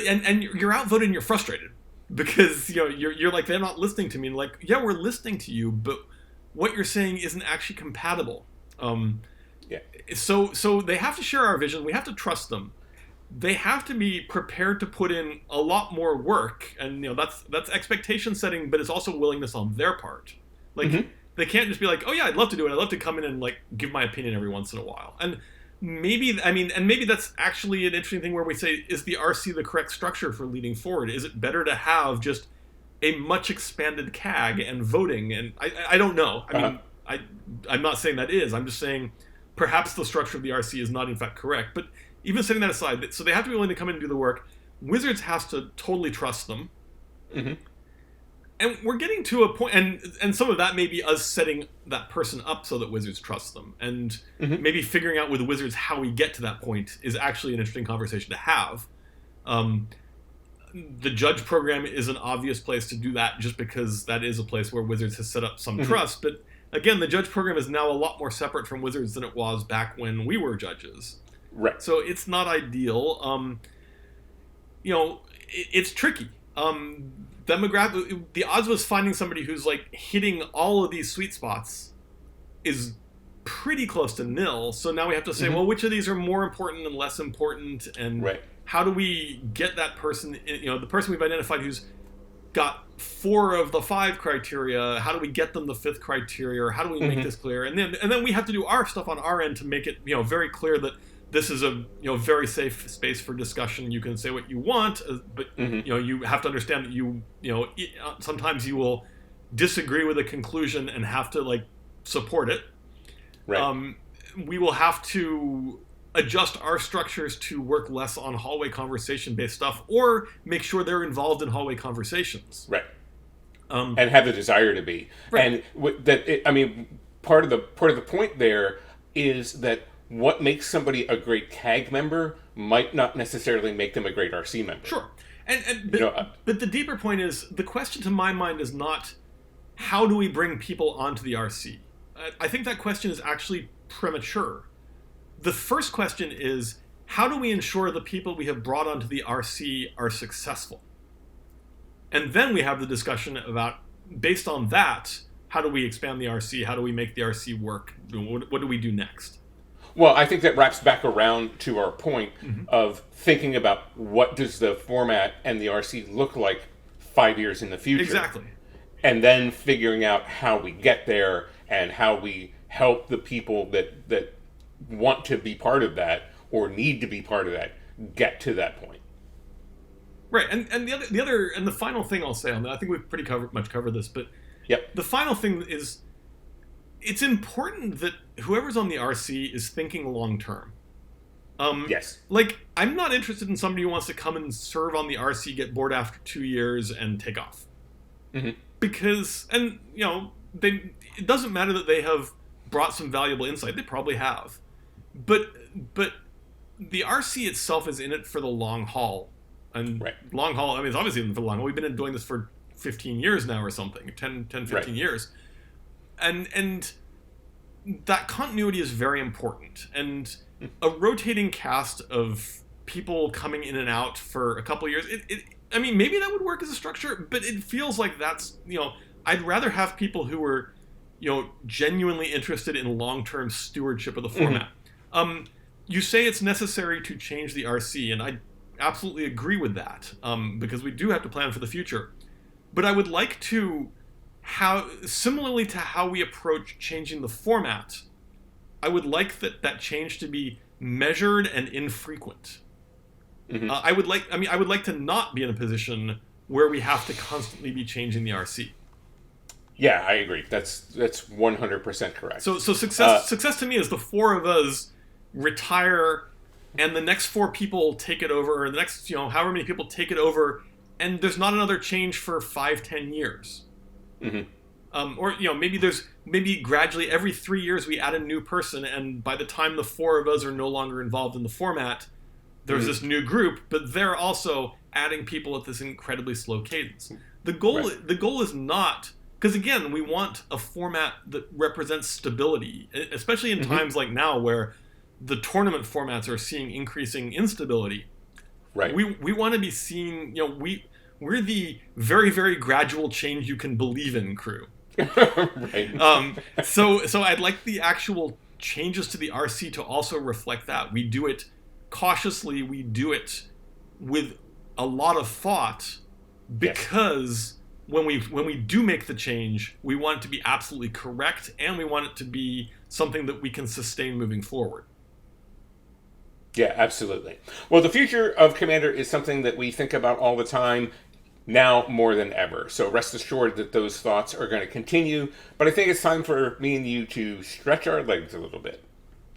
you're outvoted and you're frustrated. because you're like, they're not listening to me. And like, yeah, we're listening to you, but what you're saying isn't actually compatible. Yeah. So they have to share our vision. We have to trust them. They have to be prepared to put in a lot more work, and that's expectation setting, but it's also willingness on their part. Like, they can't just be like, oh yeah, I'd love to do it. I'd love to come in and like give my opinion every once in a while. And maybe that's actually an interesting thing where we say, is the RC the correct structure for leading forward? Is it better to have just a much expanded CAG and voting? And I don't know. I mean, I'm not saying that is. I'm just saying perhaps the structure of the RC is not in fact correct. But even setting that aside, so they have to be willing to come in and do the work. Wizards has to totally trust them. And we're getting to a point, and some of that may be us setting that person up so that Wizards trust them. And maybe figuring out with Wizards how we get to that point is actually an interesting conversation to have. The judge program is an obvious place to do that just because that is a place where Wizards has set up some trust. But again, the judge program is now a lot more separate from Wizards than it was back when we were judges. Right. So it's not ideal. It's tricky. Demographic. The odds of us finding somebody who's like hitting all of these sweet spots is pretty close to nil. So now we have to say, well, which of these are more important and less important, and how do we get that person? The person we've identified who's got 4 of the 5 criteria. How do we get them the 5th criteria? Or how do we make this clear? And then we have to do our stuff on our end to make it very clear that this is a very safe space for discussion. You can say what you want, but you have to understand that sometimes you will disagree with a conclusion and have to like support it. Right. We will have to adjust our structures to work less on hallway conversation based stuff, or make sure they're involved in hallway conversations. Right. And have the desire to be. Right. And part of the point there is that what makes somebody a great CAG member might not necessarily make them a great RC member. Sure. But the deeper point is, the question to my mind is not how do we bring people onto the RC? I think that question is actually premature. The first question is, how do we ensure the people we have brought onto the RC are successful? And then we have the discussion about, based on that, how do we expand the RC? How do we make the RC work? What do we do next? Well, I think that wraps back around to our point of thinking about what does the format and the RC look like 5 years in the future. Exactly. And then figuring out how we get there and how we help the people that want to be part of that or need to be part of that get to that point. Right. And the final thing I'll say on that, I think we've pretty much covered this, but the final thing is, it's important that whoever's on the RC is thinking long term. Yes. Like, I'm not interested in somebody who wants to come and serve on the RC, get bored after 2 years, and take off. Because, it doesn't matter that they have brought some valuable insight. They probably have. But the RC itself is in it for the long haul. And long haul, it's obviously in it for the long haul. We've been doing this for 15 years now or something, 15 years. And that continuity is very important. And a rotating cast of people coming in and out for a couple of years, maybe that would work as a structure, but it feels like that's, I'd rather have people who are, genuinely interested in long-term stewardship of the format. You say it's necessary to change the RC, and I absolutely agree with that, because we do have to plan for the future. But I would like to, similarly to how we approach changing the format, I would like that change to be measured and infrequent. I would like to not be in a position where we have to constantly be changing the RC. Yeah, I agree. That's 100% correct. So success to me is the 4 of us retire, and the next 4 people take it over, or the next however many people take it over, and there's not another change for 5-10 years. Or maybe gradually every 3 years we add a new person, and by the time the 4 of us are no longer involved in the format, there's this new group, but they're also adding people at this incredibly slow cadence. The goal is not, because again, we want a format that represents stability, especially in times like now where the tournament formats are seeing increasing instability. Right. We want to be seen, we're the very, very gradual change you can believe in crew. Right. So I'd like the actual changes to the RC to also reflect that. We do it cautiously. We do it with a lot of thought, because when we do make the change, we want it to be absolutely correct, and we want it to be something that we can sustain moving forward. Yeah, absolutely. Well, the future of Commander is something that we think about all the time, now more than ever. So rest assured that those thoughts are going to continue, but I think it's time for me and you to stretch our legs a little bit.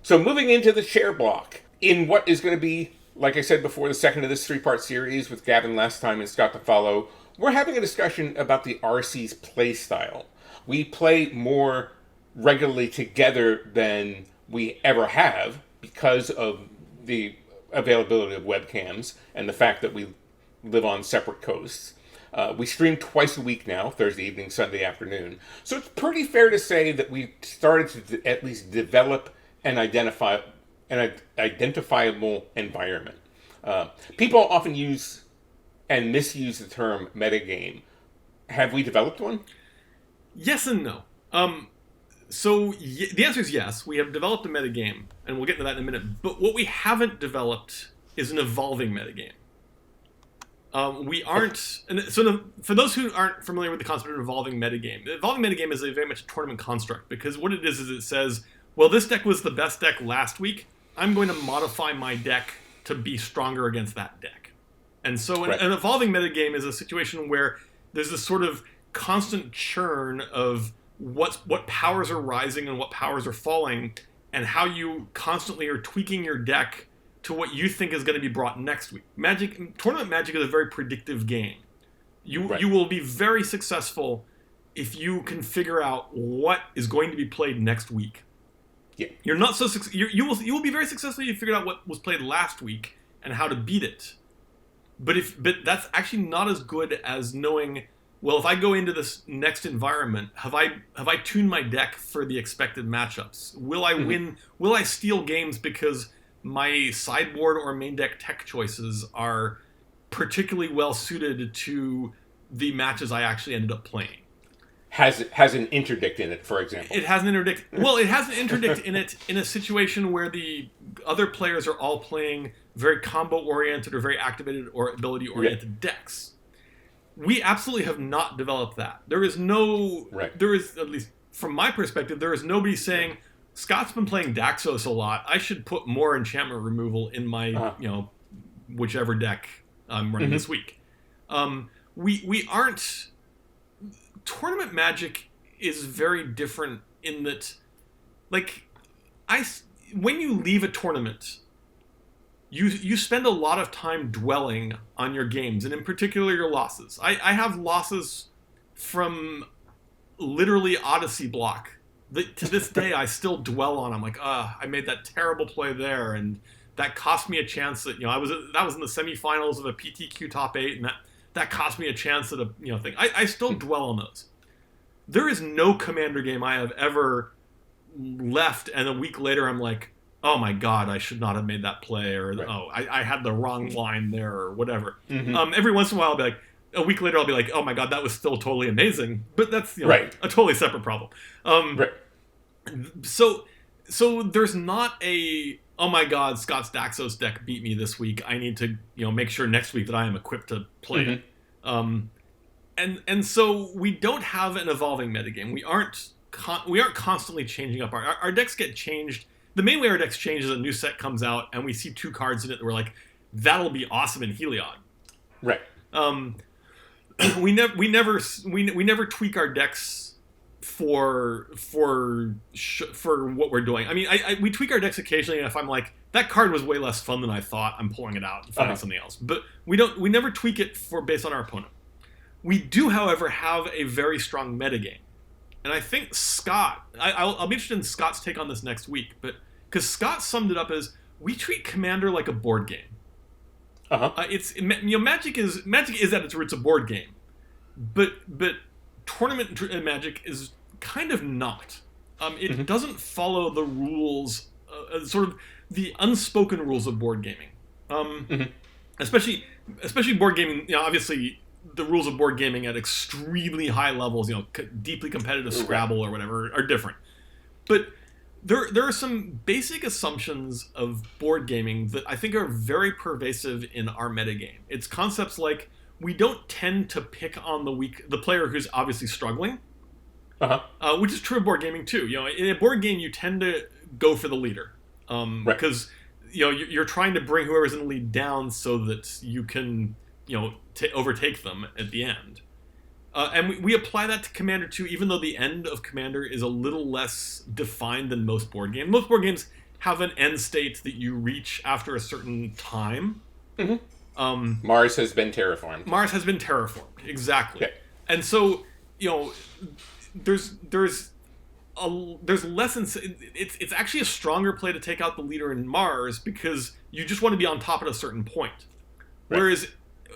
So moving into the share block, in what is going to be, like I said before, the second of this three-part series with Gavin last time and Scott to follow, we're having a discussion about the RC's play style. We play more regularly together than we ever have because of the availability of webcams and the fact that we live on separate coasts. We stream twice a week now, Thursday evening, Sunday afternoon. So it's pretty fair to say that we've started to at least develop an identifiable environment. People often use and misuse the term metagame. Have we developed one? Yes and no. The answer is yes. We have developed a metagame, and we'll get into that in a minute. But what we haven't developed is an evolving metagame. We aren't... And so for those who aren't familiar with the concept of an evolving metagame, the evolving metagame is a very much a tournament construct, because what it is it says, well, this deck was the best deck last week. I'm going to modify my deck to be stronger against that deck. And so an evolving metagame is a situation where there's this sort of constant churn of what powers are rising and what powers are falling, and how you constantly are tweaking your deck to what you think is going to be brought next week. Tournament Magic is a very predictive game. You will be very successful if you can figure out what is going to be played next week. Yeah. You're not so you will be very successful if you figured out what was played last week and how to beat it. But that's actually not as good as knowing, well, if I go into this next environment, have I tuned my deck for the expected matchups? Will I win? Will I steal games because my sideboard or main deck tech choices are particularly well suited to the matches I actually ended up playing? Has an interdict in it, for example. It has an interdict. Well, it has an interdict in it in a situation where the other players are all playing very combo-oriented or very activated or ability-oriented decks. We absolutely have not developed that. There is, at least from my perspective, there is nobody saying, Scott's been playing Daxos a lot. I should put more enchantment removal in my, whichever deck I'm running this week. We aren't... Tournament Magic is very different in that, when you leave a tournament, you spend a lot of time dwelling on your games, and in particular your losses. I have losses from literally Odyssey block that to this day I still dwell on. I'm like, I made that terrible play there, and that cost me a chance that that was in the semifinals of a PTQ top 8, and that cost me a chance at a thing. I still dwell on those. There is no Commander game I have ever left, and a week later I'm like, oh my god, I should not have made that play, or I had the wrong line there, or whatever. Every once in a while I'll be like, a week later I'll be like, oh my god, that was still totally amazing, but that's a totally separate problem. So there's not a, oh my god, Scott's Daxos deck beat me this week, I need to make sure next week that I am equipped to play it. And so we don't have an evolving metagame. We aren't constantly changing up. Our decks get changed. The main way our decks change is a new set comes out and we see 2 cards in it that we're like, that'll be awesome in Heliod. Right. We never tweak our decks for what we're doing. I mean, we tweak our decks occasionally, and if I'm like, that card was way less fun than I thought, I'm pulling it out and finding something else. But we never tweak it based on our opponent. We do, however, have a very strong metagame. And I think Scott, I'll be interested in Scott's take on this next week, but because Scott summed it up as, we treat Commander like a board game. Magic is at its roots a board game, but Tournament Magic is kind of not. It doesn't follow the rules, sort of the unspoken rules of board gaming. Especially board gaming. Obviously, the rules of board gaming at extremely high levels, deeply competitive Scrabble or whatever, are different. But there are some basic assumptions of board gaming that I think are very pervasive in our metagame. It's concepts like we don't tend to pick on the player who's obviously struggling, which is true of board gaming too. In a board game, you tend to go for the leader because you're trying to bring whoever's in the lead down so that you can overtake them at the end. And we apply that to Commander 2, even though the end of Commander is a little less defined than most board games. Most board games have an end state that you reach after a certain time. Mm-hmm. Mars has been terraformed. Mars has been terraformed, exactly. Okay. And so, there's lessons. It's actually a stronger play to take out the leader in Mars because you just want to be on top at a certain point. Right. Whereas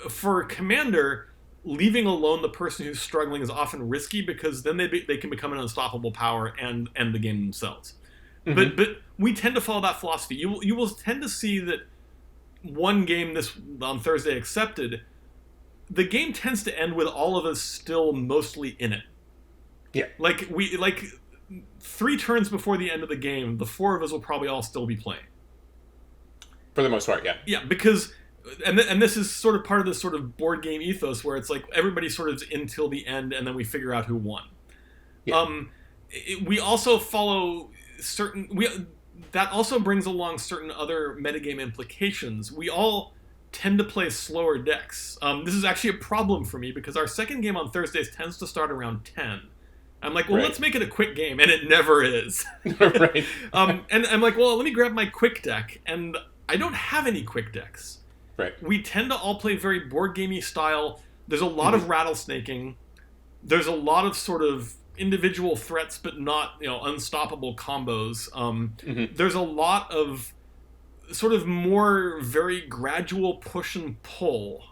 for Commander, leaving alone the person who's struggling is often risky because then they can become an unstoppable power and end the game themselves. Mm-hmm. But we tend to follow that philosophy. You will tend to see that one game this on Thursday accepted, the game tends to end with all of us still mostly in it. Yeah. Like 3 turns before the end of the game, the 4 of us will probably all still be playing. For the most part, yeah. Yeah, because and this is sort of part of this sort of board game ethos where it's like everybody sort of is until the end and then we figure out who won. Yeah. We also follow that also brings along certain other metagame implications. We all tend to play slower decks. This is actually a problem for me because our second game on Thursdays tends to start around 10. I'm like, well, let's make it a quick game, and it never is. Right. And I'm like, well, let me grab my quick deck, and I don't have any quick decks. Right. We tend to all play very board gamey style. There's a lot of rattlesnaking. There's a lot of sort of individual threats, but not unstoppable combos. There's a lot of sort of more very gradual push and pull.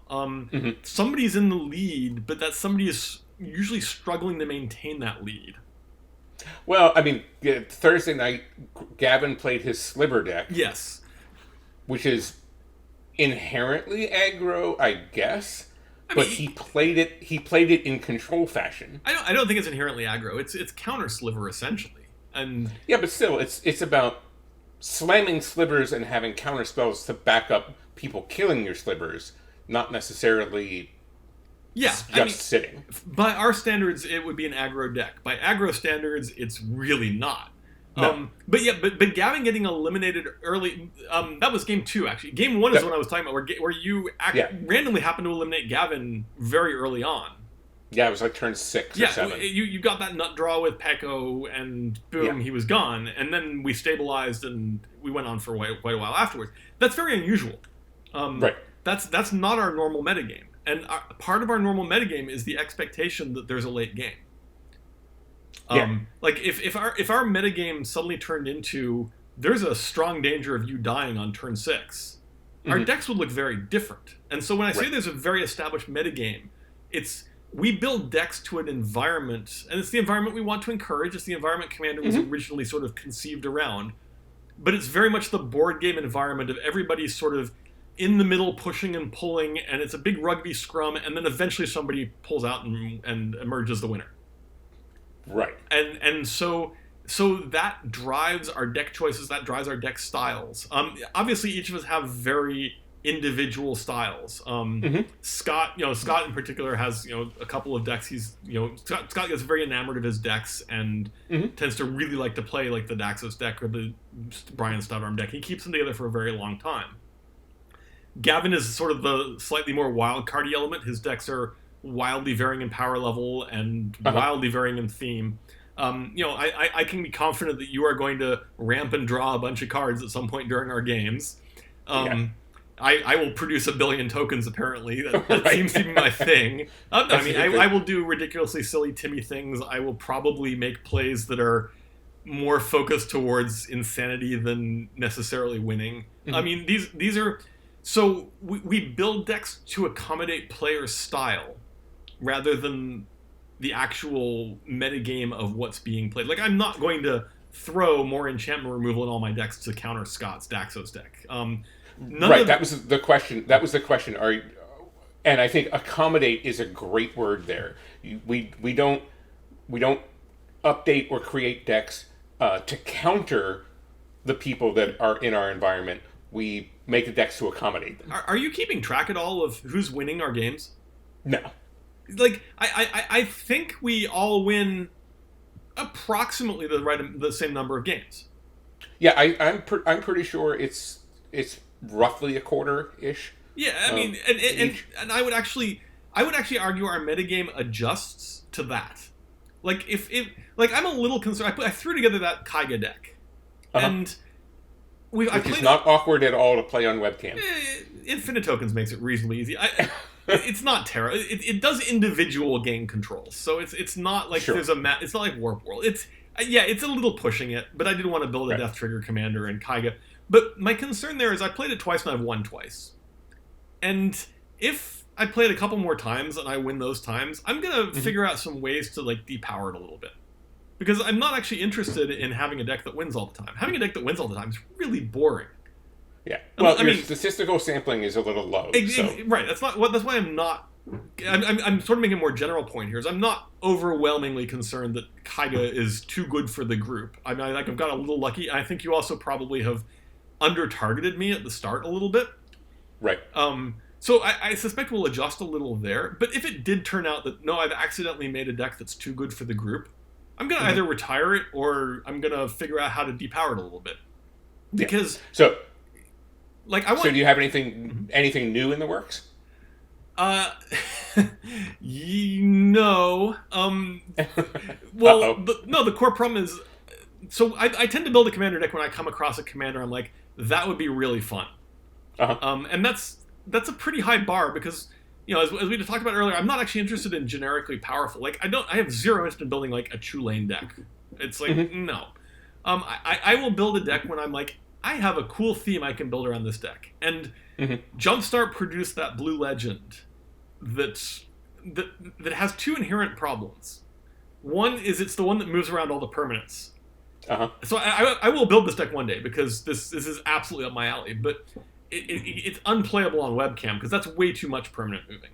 Somebody's in the lead, but that somebody is usually struggling to maintain that lead. Well, I mean, Thursday night, Gavin played his sliver deck. Yes. Which is inherently aggro, I guess. But he played it in control fashion. I don't think it's inherently aggro. It's counter sliver essentially. And yeah, but still, it's about slamming slivers and having counter spells to back up people killing your slivers, not necessarily sitting. By our standards, it would be an aggro deck. By aggro standards, it's really not. No. But Gavin getting eliminated early, that was game 2, actually. Game 1 is what I was talking about, where you randomly happened to eliminate Gavin very early on. Yeah, it was like turn 6 or 7. You got that nut draw with Peko, and boom, he was gone. And then we stabilized, and we went on for quite a while afterwards. That's very unusual. Right. That's not our normal metagame. And part of our normal metagame is the expectation that there's a late game. Like if our metagame suddenly turned into there's a strong danger of you dying on turn 6, our decks would look very different. And so when I say there's a very established metagame, it's we build decks to an environment, and it's the environment we want to encourage. It's the environment Commander was originally sort of conceived around. But it's very much the board game environment of everybody sort of in the middle pushing and pulling, and it's a big rugby scrum, and then eventually somebody pulls out and emerges the winner. Right. And so that drives our deck choices, that drives our deck styles. Obviously each of us have very individual styles. Scott in particular has, a couple of decks Scott gets very enamored of his decks and tends to really like to play like the Daxos deck or the Brian Stoutarm deck. He keeps them together for a very long time. Gavin is sort of the slightly more wild cardy element. His decks are wildly varying in power level and wildly varying in theme. I can be confident that you are going to ramp and draw a bunch of cards at some point during our games. I will produce 1 billion tokens, apparently. That seems to be my thing. I will do ridiculously silly Timmy things. I will probably make plays that are more focused towards insanity than necessarily winning. I mean, these are... So we build decks to accommodate player style rather than the actual metagame of what's being played. Like, I'm not going to throw more enchantment removal in all my decks to counter Scott's Daxos deck. That was the question. And I think accommodate is a great word there. We don't update or create decks to counter the people that are in our environment. We make the decks to accommodate them. Are you keeping track at all of who's winning our games? No. Like, I think we all win approximately the same number of games. Yeah, I'm pretty sure it's roughly a quarter-ish. Yeah, I mean, and I would actually argue our metagame adjusts to that. Like, I'm a little concerned. I threw together that Kaiga deck, and which is not awkward at all to play on webcam. Infinite Tokens makes it reasonably easy. It's not terrible. It does individual game controls, so it's not like there's it's not like Warp World. It's a little pushing it, but I did want to build a Death Trigger commander in Kaiga. But my concern there is I played it twice and I've won twice. And if I play it a couple more times and I win those times, I'm going to figure out some ways to like depower it a little bit. Because I'm not actually interested in having a deck that wins all the time. Having a deck that wins all the time is really boring. Yeah. Well, I mean, statistical sampling is a little low. Right. That's why I'm not. I'm sort of making a more general point here. Is I'm not overwhelmingly concerned that Kaiga is too good for the group. I mean, I've got a little lucky. I think you also probably have under-targeted me at the start a little bit. Right. So I suspect we'll adjust a little there. But if it did turn out that, no, I've accidentally made a deck that's too good for the group, I'm going to either retire it or I'm going to figure out how to depower it a little bit. Because... So So do you have anything new in the works? No. Well, the core problem is... So I tend to build a commander deck when I come across a commander. I'm like, that would be really fun. And that's a pretty high bar because, as we talked about earlier, I'm not actually interested in generically powerful. Like, I have zero interest in building like a Chulane deck. It's like, no. I will build a deck when I'm like, I have a cool theme I can build around this deck. And Jumpstart produced that blue legend that has two inherent problems. One is it's the one that moves around all the permanents. So I will build this deck one day because this is absolutely up my alley. But it's unplayable on webcam because that's way too much permanent moving.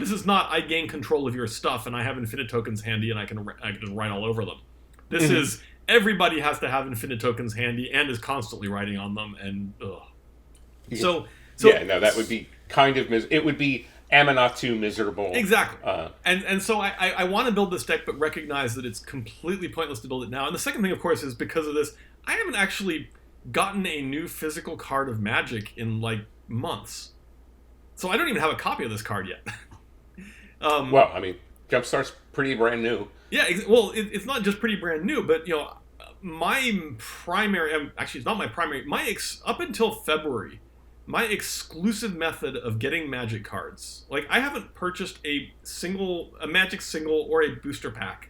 This is not I gain control of your stuff and I have infinite tokens handy and I can just write all over them. This is everybody has to have infinite tokens handy and is constantly writing on them and ugh. So that would be kind of it would be Amanatu miserable. Exactly. And so I want to build this deck, but recognize that it's completely pointless to build it now. And the second thing, of course, is because of this, I haven't actually gotten a new physical card of Magic in like months. So I don't even have a copy of this card yet. Well, I mean, Jumpstart's pretty brand new. Yeah, well, it's not just pretty brand new, but my primary, actually, it's not my primary. Up until February, my exclusive method of getting Magic cards, like I haven't purchased a Magic single or a booster pack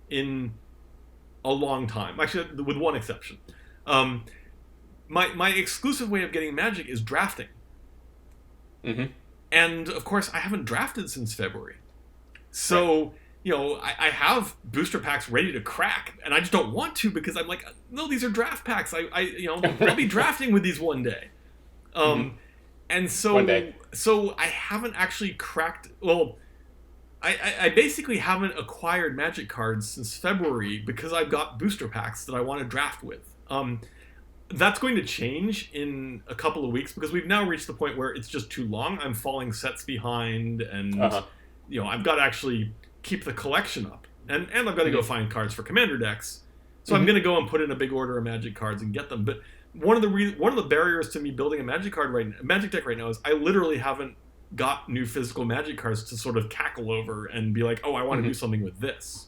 in a long time. Actually, with one exception. My exclusive way of getting Magic is drafting. And of course, I haven't drafted since February. So, I have booster packs ready to crack, and I just don't want to because I'm like, no, these are draft packs. I'll be drafting with these one day. And so, one day. So I haven't actually cracked. Well, I basically haven't acquired Magic cards since February because I've got booster packs that I want to draft with. That's going to change in a couple of weeks because we've now reached the point where it's just too long. I'm falling sets behind, and I've got to actually keep the collection up, and I've got to go find cards for commander decks. So I'm going to go and put in a big order of Magic cards and get them. But one of the barriers to me building a Magic deck right now is I literally haven't got new physical Magic cards to sort of cackle over and be like, oh, I want to do something with this.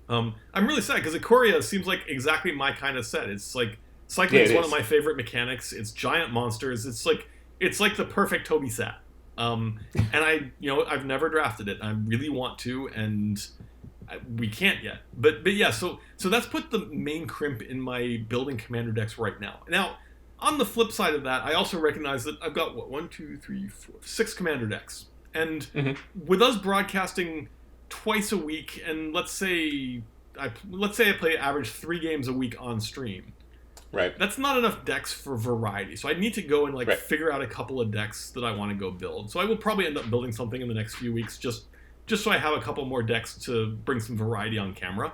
I'm really sad because Ikoria seems like exactly my kind of set. It's like cycling is one of my favorite mechanics. It's giant monsters. It's like the perfect Toby set. And I've never drafted it. I really want to, and we can't yet. But yeah, so that's put the main crimp in my building commander decks right now. Now, on the flip side of that, I also recognize that I've got 6 commander decks, and with us broadcasting twice a week, and let's say I play average 3 games a week on stream. Right. That's not enough decks for variety. So I need to go and Right. figure out a couple of decks that I want to go build. So I will probably end up building something in the next few weeks, just so I have a couple more decks to bring some variety on camera.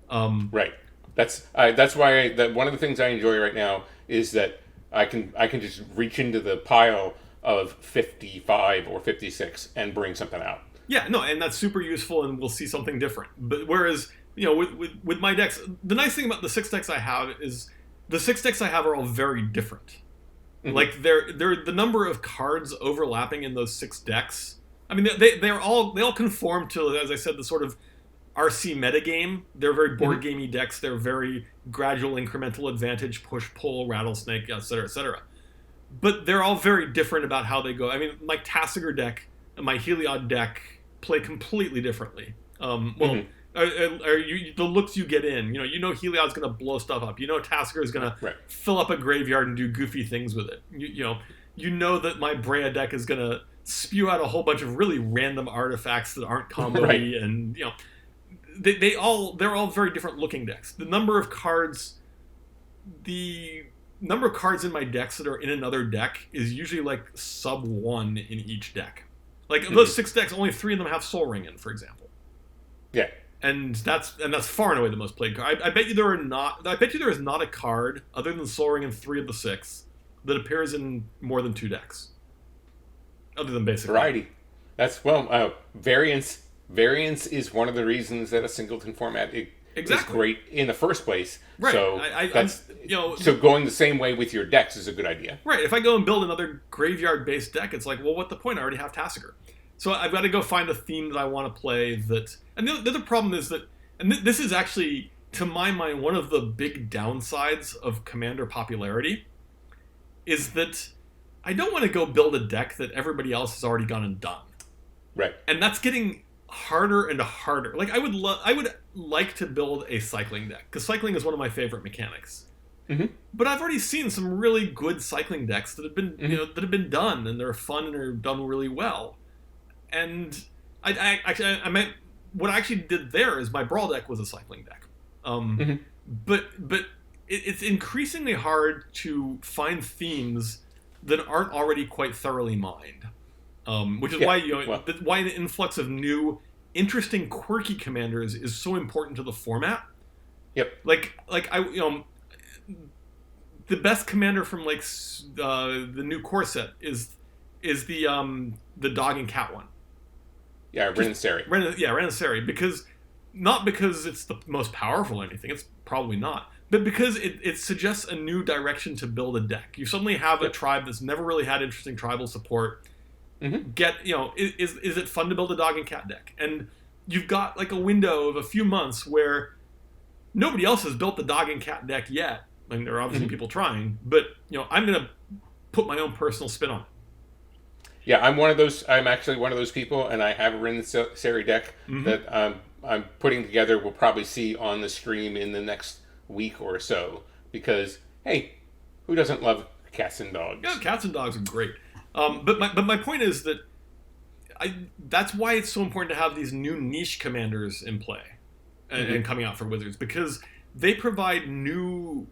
Right. That's why one of the things I enjoy right now is that I can just reach into the pile of 55 or 56 and bring something out. Yeah, no, and that's super useful, and we'll see something different. But whereas, with my decks, the nice thing about the 6 decks I have is the 6 decks I have are all very different. Mm-hmm. They're the number of cards overlapping in those 6 decks. I mean, they all conform to, as I said, the sort of RC metagame. They're very board gamey decks. They're very gradual incremental advantage, push, pull, rattlesnake, etc., etc. But they're all very different about how they go. I mean, my Tasigur deck and my Heliod deck play completely differently. The looks you get in, Heliod's going to blow stuff up. Tasigur is going to fill up a graveyard and do goofy things with it. You know that my Brea deck is going to spew out a whole bunch of really random artifacts that aren't combo-y, and they're all very different looking decks. The number of cards in my decks that are in another deck is usually sub 1 in each deck. Those 6 decks, only 3 of them have Soul Ring in, for example. Yeah. And that's far and away the most played card. I bet you there is not a card other than Soul Ring in 3 of the 6 that appears in more than 2 decks. Other than basic variety. That's variance. Variance is one of the reasons that a singleton format is great in the first place. Right. So so going the same way with your decks is a good idea. Right. If I go and build another graveyard-based deck, it's what the point? I already have Tasigur. So I've got to go find a theme that I want to play that... And the other problem is that... And this is actually, to my mind, one of the big downsides of Commander popularity is that I don't want to go build a deck that everybody else has already gone and done. Right. And that's getting harder and harder. I would like to build a cycling deck, because cycling is one of my favorite mechanics. Mm-hmm. But I've already seen some really good cycling decks that have been that have been done, and they're fun and are done really well. And what I actually did there is my Brawl deck was a cycling deck. But it's increasingly hard to find themes that aren't already quite thoroughly mined. Which is why an influx of new, interesting, quirky commanders is so important to the format. Yep. The best commander from the new core set is the dog and cat one. Yeah, Renaissari. Renaissari, not because it's the most powerful or anything. It's probably not. But because it suggests a new direction to build a deck. You suddenly have a tribe that's never really had interesting tribal support. Mm-hmm. Is it fun to build a dog and cat deck? And you've got a window of a few months where nobody else has built the dog and cat deck yet. I mean, there are obviously people trying, but I'm going to put my own personal spin on it. Yeah, I'm actually one of those people, and I have a Renaissari deck that I'm putting together. We'll probably see on the stream in the next week or so, because hey, who doesn't love cats and dogs? Yeah, cats and dogs are great. But my point is that that's why it's so important to have these new niche commanders in play and coming out for Wizards, because they provide new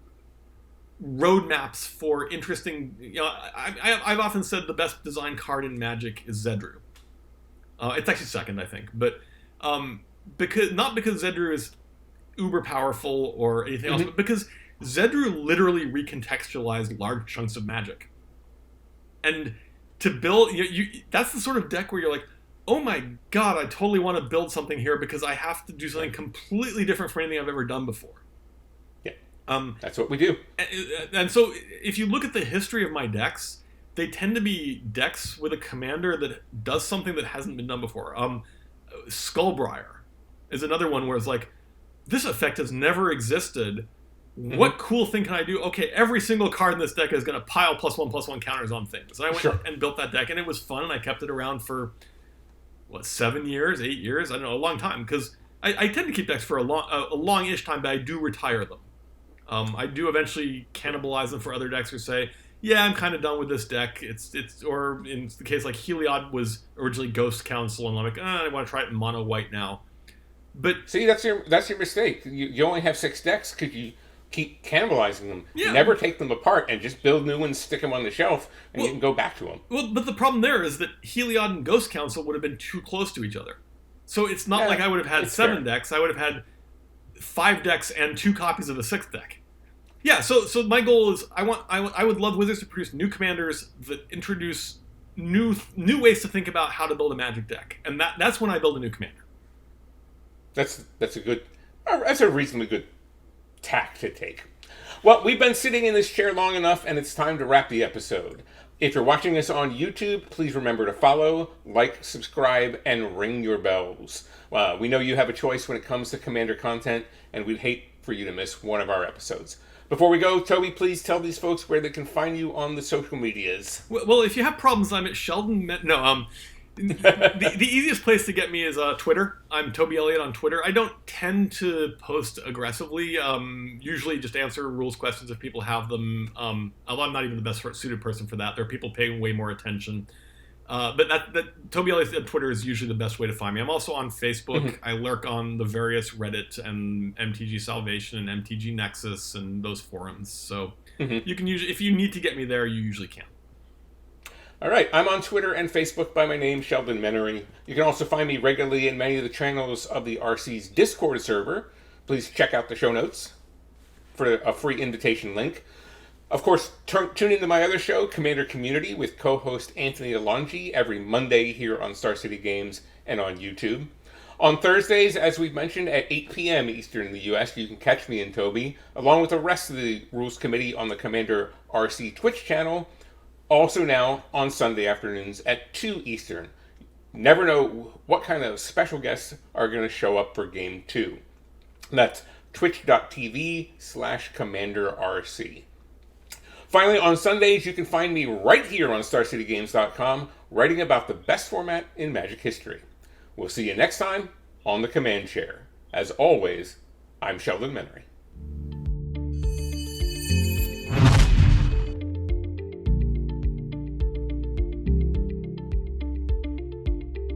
roadmaps for interesting. I've often said the best designed card in Magic is Zedru. It's actually second, I think, but because Zedru is uber powerful or anything else, but because Zedru literally recontextualized large chunks of Magic. And to build, that's the sort of deck where you're like, oh my god, I totally want to build something here because I have to do something completely different from anything I've ever done before. Yeah, that's what we do. And so if you look at the history of my decks, they tend to be decks with a commander that does something that hasn't been done before. Skullbriar is another one where it's like, this effect has never existed. What cool thing can I do? Okay, every single card in this deck is going to pile +1/+1 counters on things. And I went and built that deck, and it was fun, and I kept it around for, 7 years, 8 years? I don't know, a long time, because I tend to keep decks for a long-ish time, but I do retire them. I do eventually cannibalize them for other decks who say, yeah, I'm kind of done with this deck. Or in the case Heliod was originally Ghost Council, and I'm like, I want to try it in mono white now. But see, that's your mistake. You only have 6 decks because you keep cannibalizing them. Yeah. Never take them apart and just build new ones, stick them on the shelf, and you can go back to them. Well, but the problem there is that Heliod and Ghost Council would have been too close to each other. So it's not like I would have had 7 decks. I would have had 5 decks and 2 copies of the 6th deck. Yeah, so my goal is I would love Wizards to produce new commanders that introduce new ways to think about how to build a Magic deck, and that's when I build a new commander. That's a reasonably good tack to take. Well, we've been sitting in this chair long enough, and it's time to wrap the episode. If you're watching us on YouTube, please remember to follow, like, subscribe, and ring your bells. We know you have a choice when it comes to Commander content, and we'd hate for you to miss one of our episodes. Before we go, Toby, please tell these folks where they can find you on the social medias. Well, if you have problems, I'm at Sheldon. The easiest place to get me is Twitter. I'm Toby Elliot on Twitter. I don't tend to post aggressively. Usually just answer rules questions if people have them. Although I'm not even the best suited person for that. There are people paying way more attention. But that Toby Elliot on Twitter is usually the best way to find me. I'm also on Facebook. Mm-hmm. I lurk on the various Reddit and MTG Salvation and MTG Nexus and those forums. So you can usually, if you need to get me there, you usually can. All right, I'm on Twitter and Facebook by my name, Sheldon Menery. You can also find me regularly in many of the channels of the RC's Discord server. Please check out the show notes for a free invitation link. Of course, tune into my other show, Commander Community, with co-host Anthony Alongi every Monday here on Star City Games and on YouTube. On Thursdays, as we've mentioned, at 8 p.m. Eastern in the U.S., you can catch me and Toby, along with the rest of the Rules Committee on the Commander RC Twitch channel, also now on Sunday afternoons at 2 Eastern. Never know what kind of special guests are going to show up for Game 2. That's twitch.tv/CommanderRC. Finally, on Sundays, you can find me right here on StarCityGames.com, writing about the best format in Magic history. We'll see you next time on the Command Chair. As always, I'm Sheldon Menery.